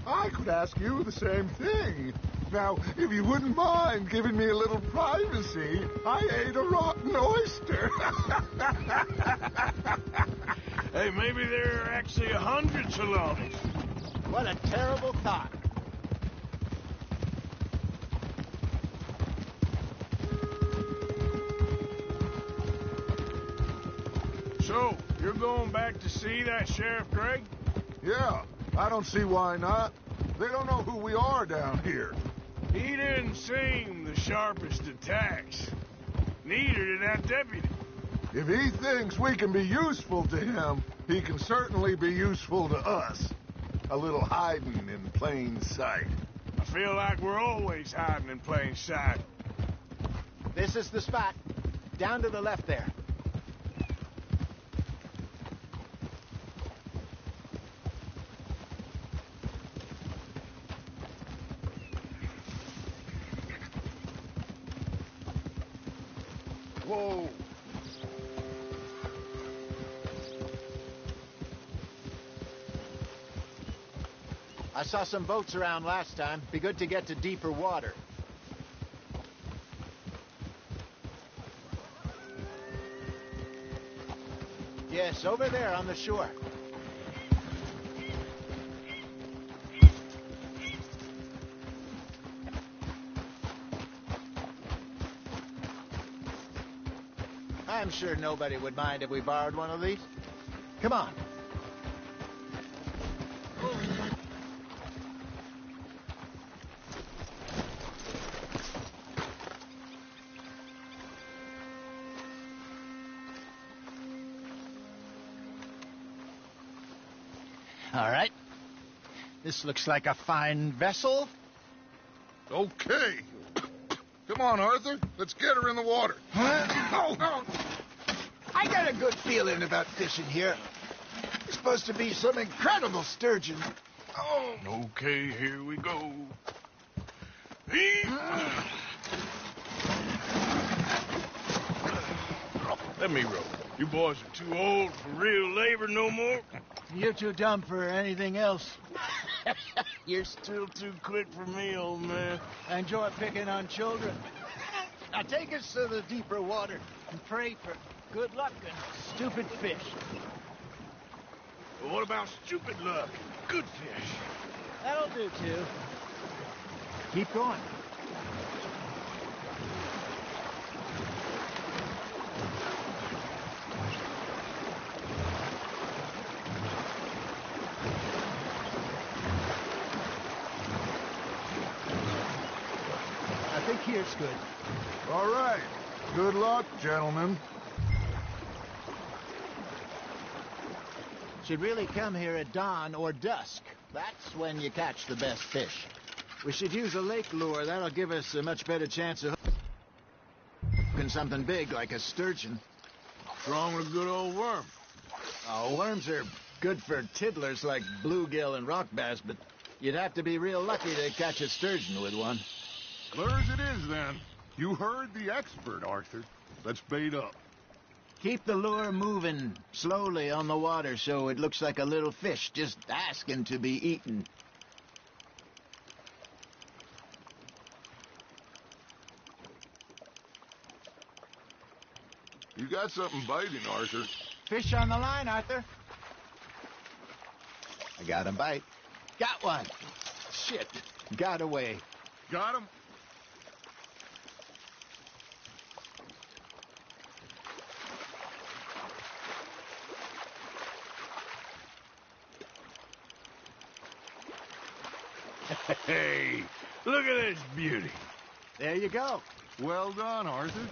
I could ask you the same thing. Now, if you wouldn't mind giving me a little privacy, I ate a rotten oyster. Hey, maybe there are actually 100 Trelawneys. What a terrible thought. So, you're going back to see that Sheriff Gregg? Yeah, I don't see why not. They don't know who we are down here. He didn't seem the sharpest attacks. Neither did that deputy. If he thinks we can be useful to him, he can certainly be useful to us. A little hiding in plain sight. I feel like we're always hiding in plain sight. This is the spot. Down to the left there. Whoa. I saw some boats around last time. Be good to get to deeper water. Yes, over there on the shore. I'm sure nobody would mind if we borrowed one of these. Come on. All right. This looks like a fine vessel. Okay. Come on, Arthur. Let's get her in the water. Oh. I got a good feeling about fishing here. It's supposed to be some incredible sturgeon. Oh. Okay, here we go. Let me row. You boys are too old for real labor no more. You're too dumb for anything else. You're still too quick for me, old man. I enjoy picking on children. Now take us to the deeper water and pray for good luck and stupid fish. Well, what about stupid luck? Good fish. That'll do, too. Keep going. I think here's good. All right. Good luck, gentlemen. Should really come here at dawn or dusk. That's when you catch the best fish. We should use a lake lure. That'll give us a much better chance of hooking something big like a sturgeon. What's wrong with a good old worm? Oh, worms are good for tiddlers like bluegill and rock bass, but you'd have to be real lucky to catch a sturgeon with one. Clear as it is, then. You heard the expert, Arthur. Let's bait up. Keep the lure moving slowly on the water so it looks like a little fish just asking to be eaten. You got something biting, Arthur. Fish on the line, Arthur. I got him bite. Got one. Shit. Got away. Got him? Hey, look at this beauty. There you go. Well done, Arthur.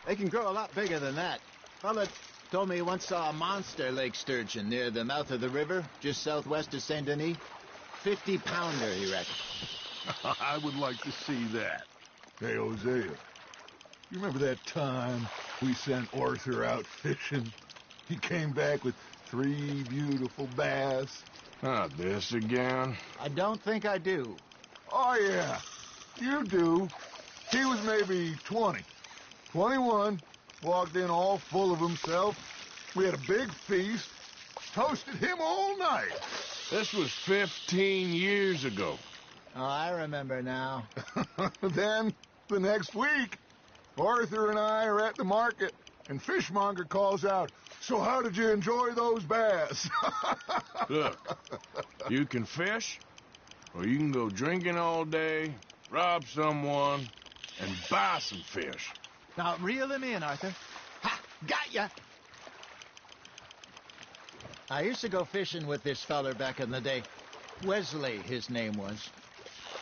They can grow a lot bigger than that. Fella told me he once saw a monster lake sturgeon near the mouth of the river, just southwest of Saint Denis. 50-pounder, he reckoned. I would like to see that. Hey, Hosea, you remember that time we sent Arthur out fishing? He came back with 3 beautiful bass. Not this again. I don't think I do. Oh, yeah, you do. He was maybe 20, 21, walked in all full of himself. We had a big feast, toasted him all night. This was 15 years ago. Oh, I remember now. Then, the next week, Arthur and I are at the market, and Fishmonger calls out, "So how did you enjoy those bass?" Look, you can fish, or you can go drinking all day, rob someone, and buy some fish. Now, reel him in, Arthur. Ha! Got ya! I used to go fishing with this feller back in the day. Wesley, his name was.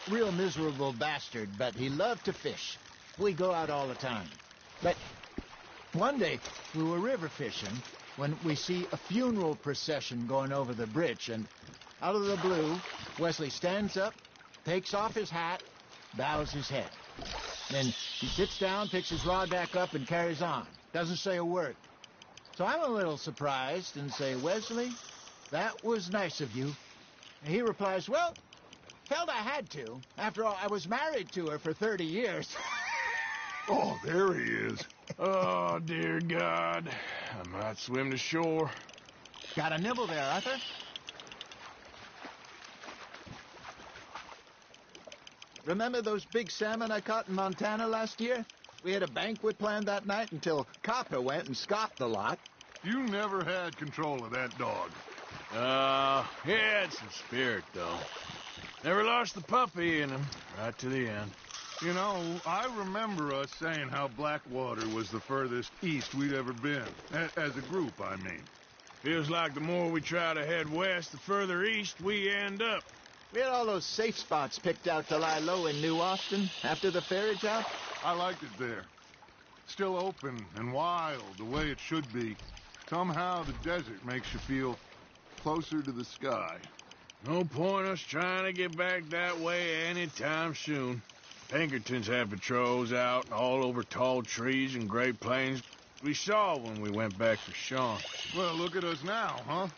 Real miserable bastard, but he loved to fish. We go out all the time. But one day, we were river fishing when we see a funeral procession going over the bridge, and out of the blue, Wesley stands up, takes off his hat, bows his head. Then he sits down, picks his rod back up, and carries on. Doesn't say a word. So I'm a little surprised and say, "Wesley, that was nice of you." And he replies, "Well, felt I had to. After all, I was married to her for 30 years. Oh, there he is. Oh, dear God. I might swim to shore. Got a nibble there, Arthur? Remember those big salmon I caught in Montana last year? We had a banquet planned that night until Copper went and scoffed the lot. You never had control of that dog. He had some spirit, though. Never lost the puppy in him, right to the end. You know, I remember us saying how Blackwater was the furthest east we'd ever been. As a group, I mean. Feels like the more we try to head west, the further east we end up. We had all those safe spots picked out to lie low in New Austin after the ferry job. I liked it there. Still open and wild, the way it should be. Somehow the desert makes you feel closer to the sky. No point us trying to get back that way anytime soon. Pinkertons have patrols out all over tall trees and Great Plains. We saw when we went back for Sean. Well, look at us now, huh?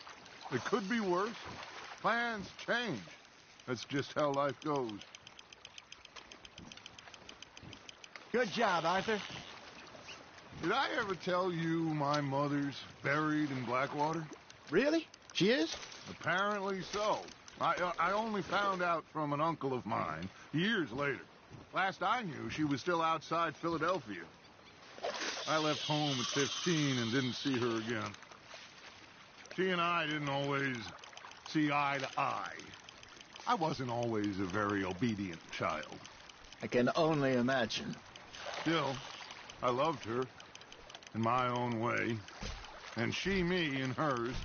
It could be worse. Plans change. That's just how life goes. Good job, Arthur. Did I ever tell you my mother's buried in Blackwater? Really? She is? Apparently so. I only found out from an uncle of mine years later. Last I knew, she was still outside Philadelphia. I left home at 15 and didn't see her again. She and I didn't always see eye to eye. I wasn't always a very obedient child. I can only imagine. Still, I loved her in my own way, and she me in hers.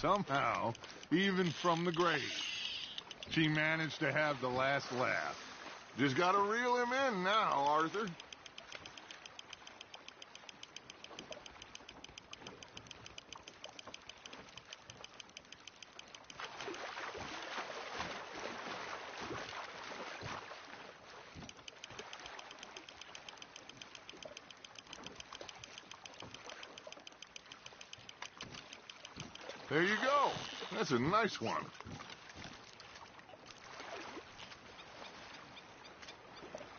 Somehow, even from the grave, she managed to have the last laugh. Just gotta reel him in now, Arthur. There you go. That's a nice one.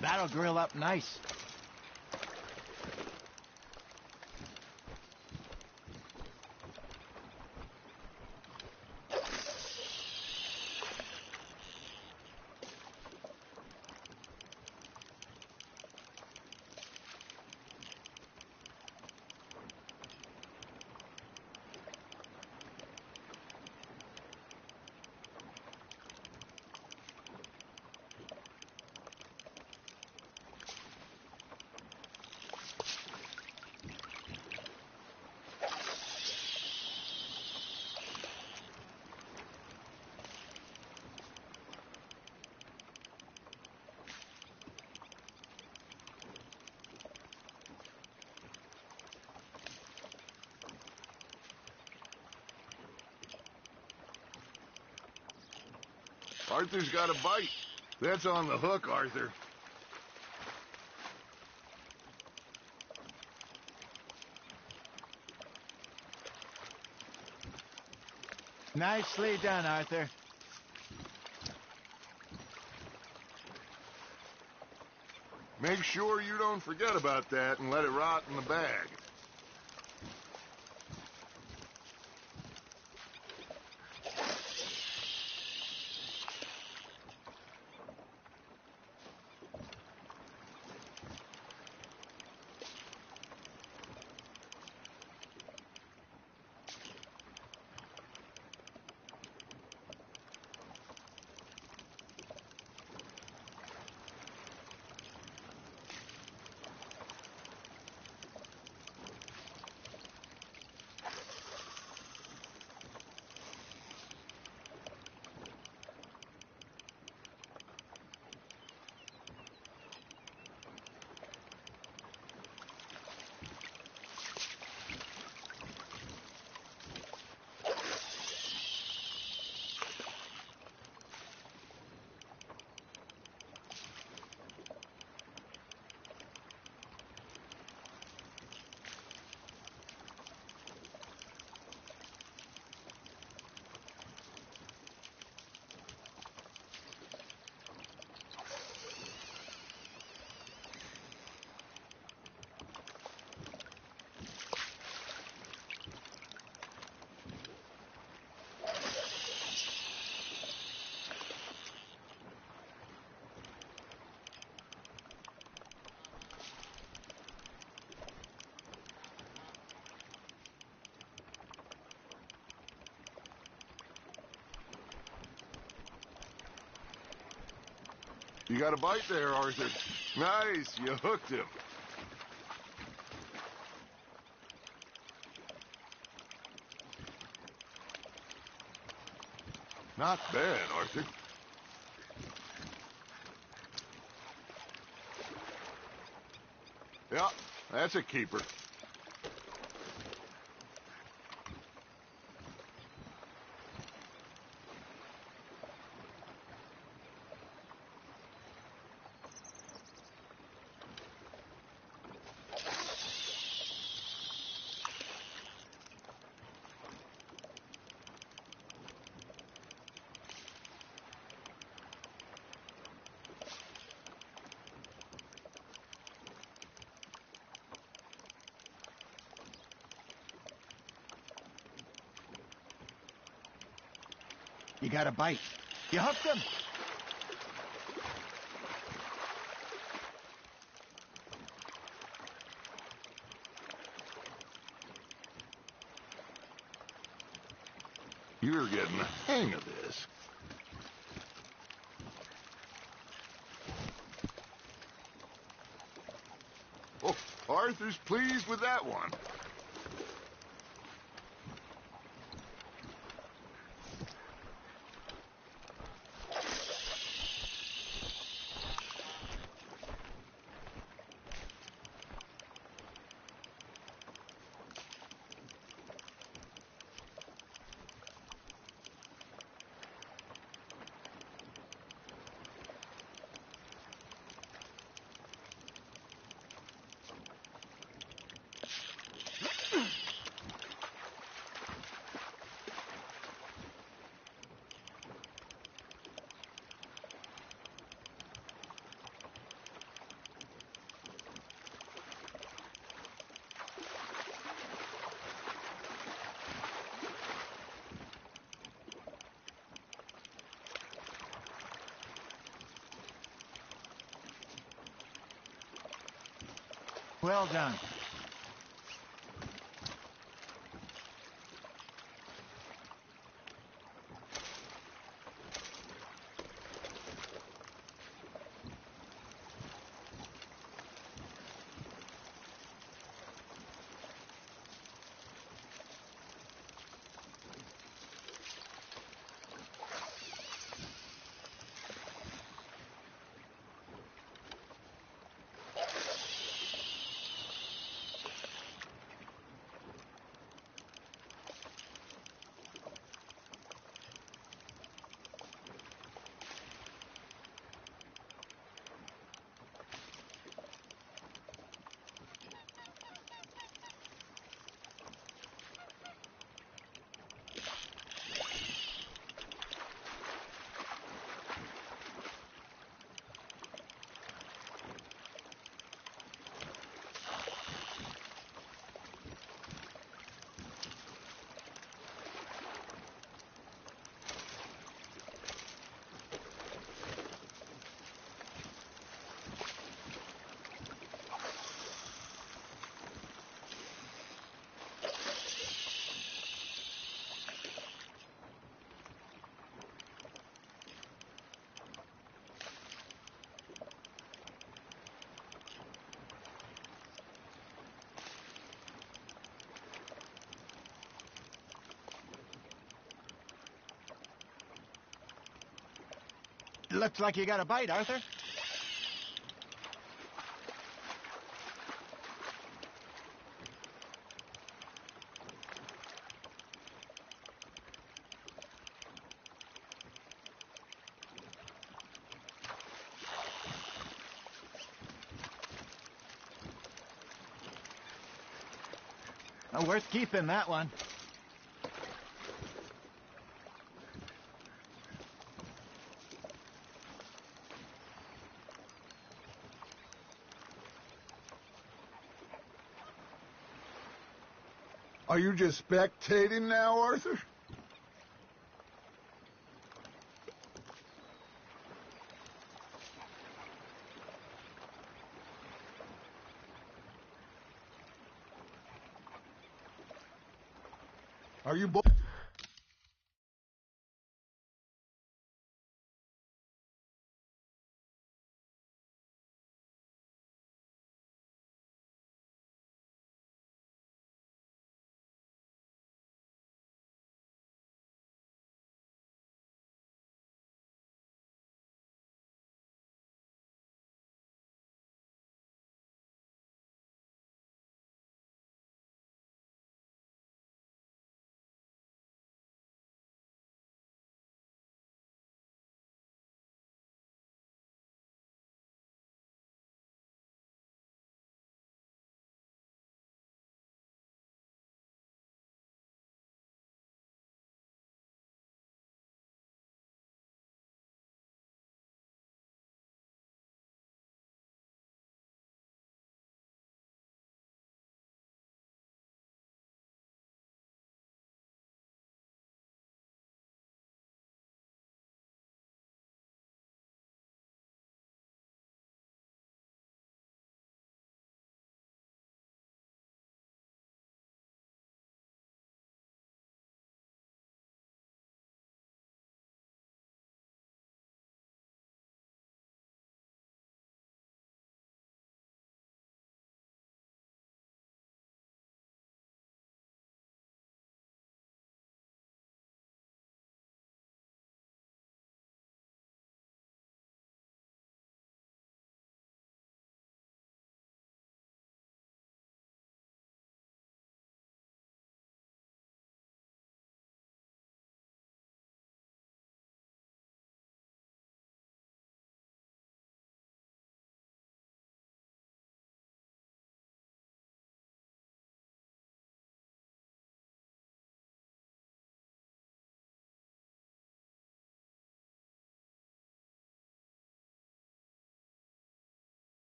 That'll grill up nice. Arthur's got a bite. That's on the hook, Arthur. Nicely done, Arthur. Make sure you don't forget about that and let it rot in the bag. You got a bite there, Arthur. Nice, you hooked him. Not bad, Arthur. Yeah, that's a keeper. You got a bite. You hooked him. You're getting the hang of this. Oh, Arthur's pleased with that one. Well done. Looks like you got a bite, Arthur. Worth keeping, that one. Are you just spectating now, Arthur? Are you both?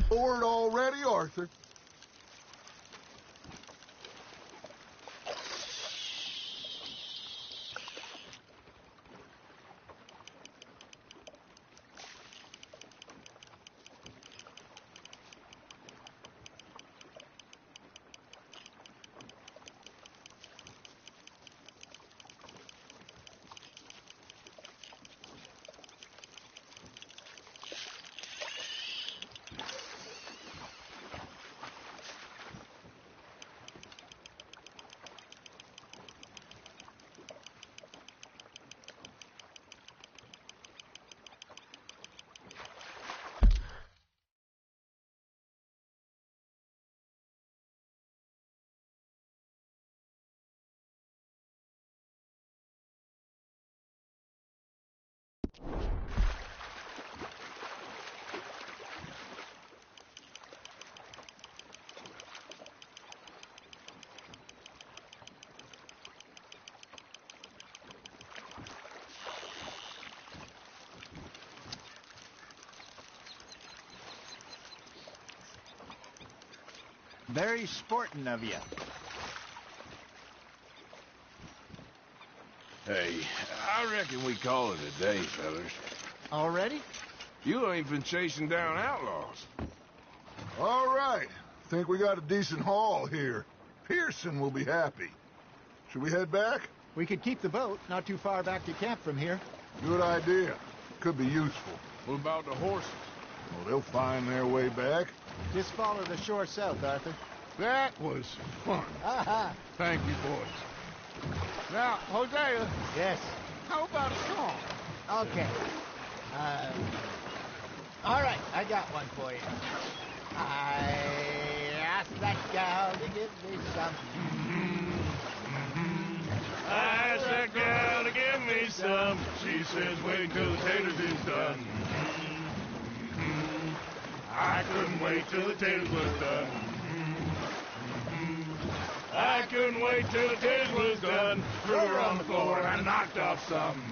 Bored already, Arthur? Very sporting of you. Hey, I reckon we call it a day, fellas. Already? You ain't been chasing down outlaws. All right. Think we got a decent haul here. Pearson will be happy. Should we head back? We could keep the boat not too far back to camp from here. Good idea. Could be useful. What about the horses? Well, they'll find their way back. Just follow the shore south, Arthur. That was fun. Aha! Thank you, boys. Now, Hosea. Yes. How about a song? Okay. All right, I got one for you. I asked that gal to give me some. I asked that gal to give me some. She says, wait till the taters is done. I couldn't wait till the taters was done. I couldn't wait till the taters was done. Threw her on the floor and knocked off some.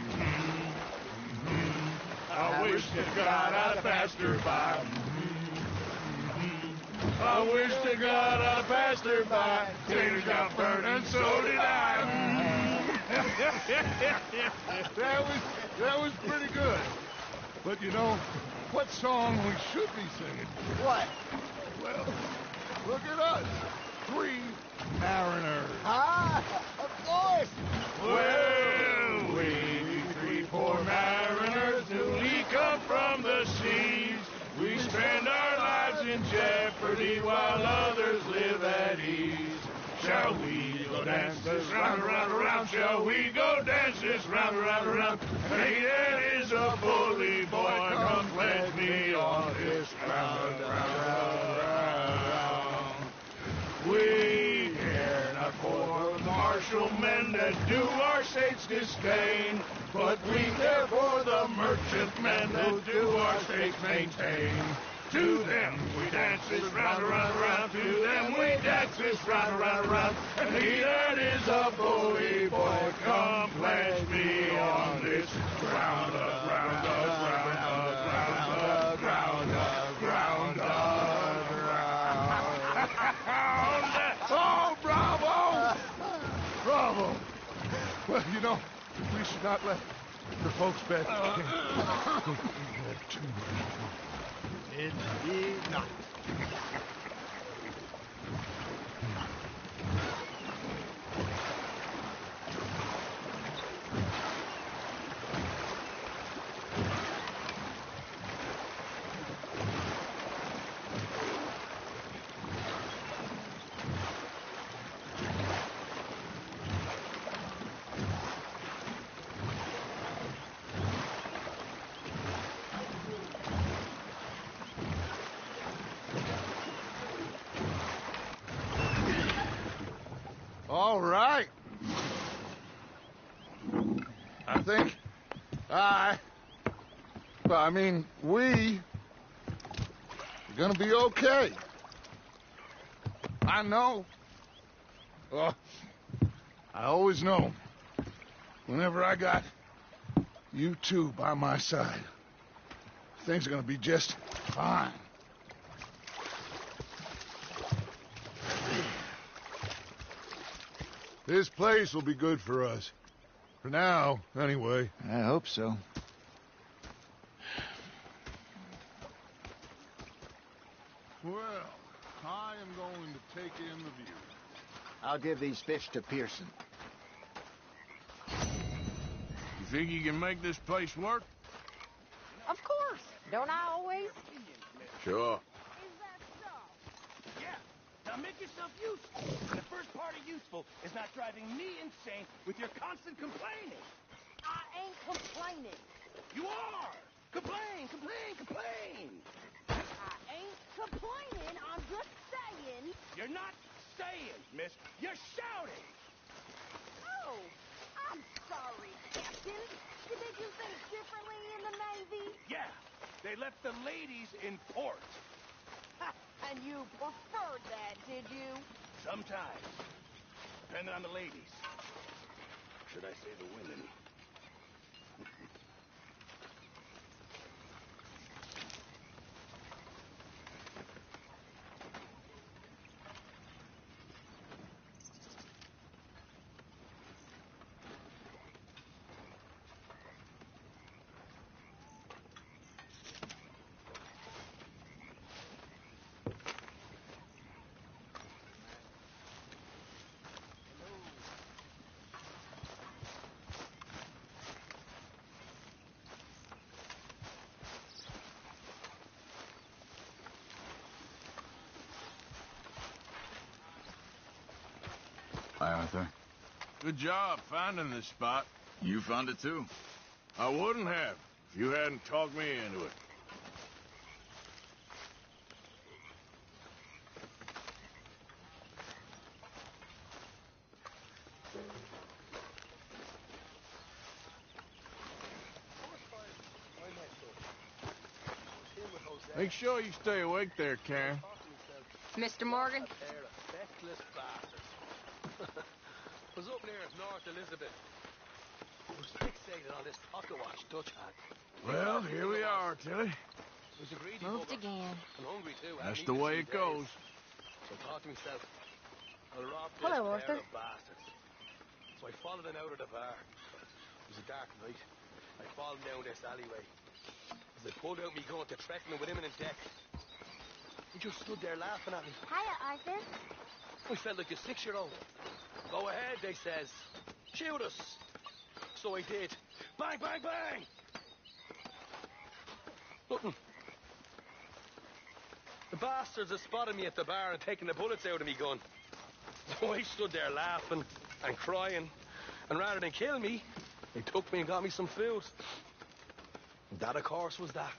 I wish to God I'd passed her by. I wish to God I'd passed her by. Taters got burned and so did I. That was pretty good. But you know, what song we should be singing? What? Well, look at us. 3 mariners. Ah, of course. Well, we 3 poor mariners newly come from the seas. We spend our lives in jeopardy while others live at ease. Shall we go dance this round, around, around? Shall we go dance this round, around, around? Hey, that is a bully boy. Come pledge me on this round, round, round. We care not for the martial men that do our state's disdain, but we care for the merchantmen that do our state's maintain. To them we dance this round, around, around. To them we dance this round, around, around. And he that is a bully boy, come pledge me on this round up, round up, round up, round up, round up, round up, round up. Oh, bravo! Bravo! Well, you know, we should not let the folks back too much. Indeed not. All right. I think we are gonna be okay. I know. Well, I always know. Whenever I got you two by my side, things are gonna be just fine. This place will be good for us. For now, anyway. I hope so. Well, I am going to take in the view. I'll give these fish to Pearson. You think you can make this place work? Of course. Don't I always? Sure. Yeah. Now make yourself useful. And the first part of useful is not driving me insane with your constant complaining. I ain't complaining. You are. Complain, complain, complain. I ain't complaining. I'm just saying. You're not saying, miss. You're shouting. Oh, I'm sorry, Captain. Did you think differently in the Navy? Yeah. They left the ladies in port. And you preferred that, did you? Sometimes. Depending on the ladies. Should I say the women? Hi, Arthur. Good job finding this spot. You found it too. I wouldn't have if you hadn't talked me into it. Make sure you stay awake there, Karen. Mr. Morgan? Was up near North Elizabeth. Was fixated on this pocket watch Dutch had. Well, here we are, Tilly. Was a greedy Moved bugger. again. I'm hungry too. That's the way it goes. So I thought to myself, I'll rob this Hello, pair Arthur. of bastards. So I followed them out of the bar. It was a dark night. I followed down this alleyway. As I pulled out me gun to threaten them with imminent death. He just stood there laughing at me. Hiya, Arthur. I felt like a 6-year-old. Go ahead, they says. Shoot us. So I did. Bang, bang, bang! Nothing. The bastards had spotted me at the bar and taken the bullets out of me gun. So I stood there laughing and crying. And rather than kill me, they took me and got me some food. And that, of course, was that.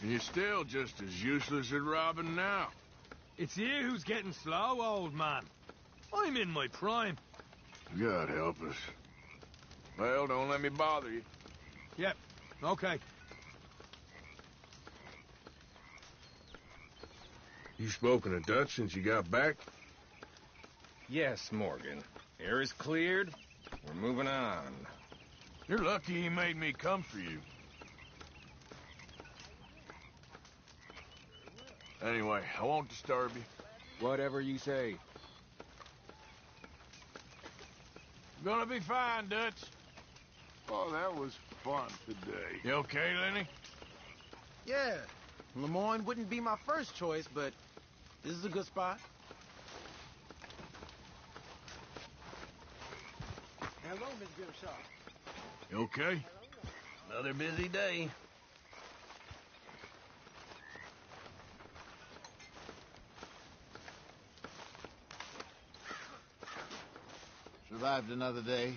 And you're still just as useless at robbing now. It's you who's getting slow, old man. I'm in my prime. God help us. Well, don't let me bother you. Yep, okay. You spoken of Dutch since you got back? Yes, Morgan. Air is cleared. We're moving on. You're lucky he made me come for you. Anyway, I won't disturb you. Whatever you say. Gonna be fine, Dutch. Oh, that was fun today. You okay, Lenny? Yeah, Lemoyne wouldn't be my first choice, but this is a good spot. Hello, Miss Grimshaw. You okay? Another busy day. Survived another day.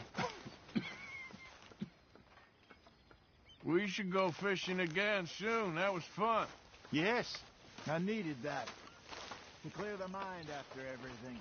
We should go fishing again soon. That was fun. Yes, I needed that. To clear the mind after everything.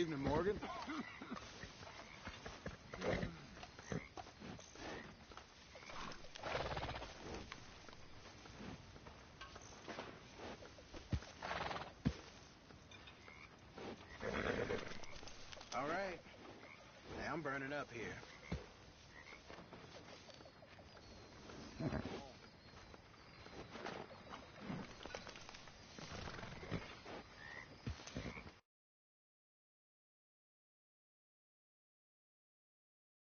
Evening, Morgan. All right. Now I'm burning up here.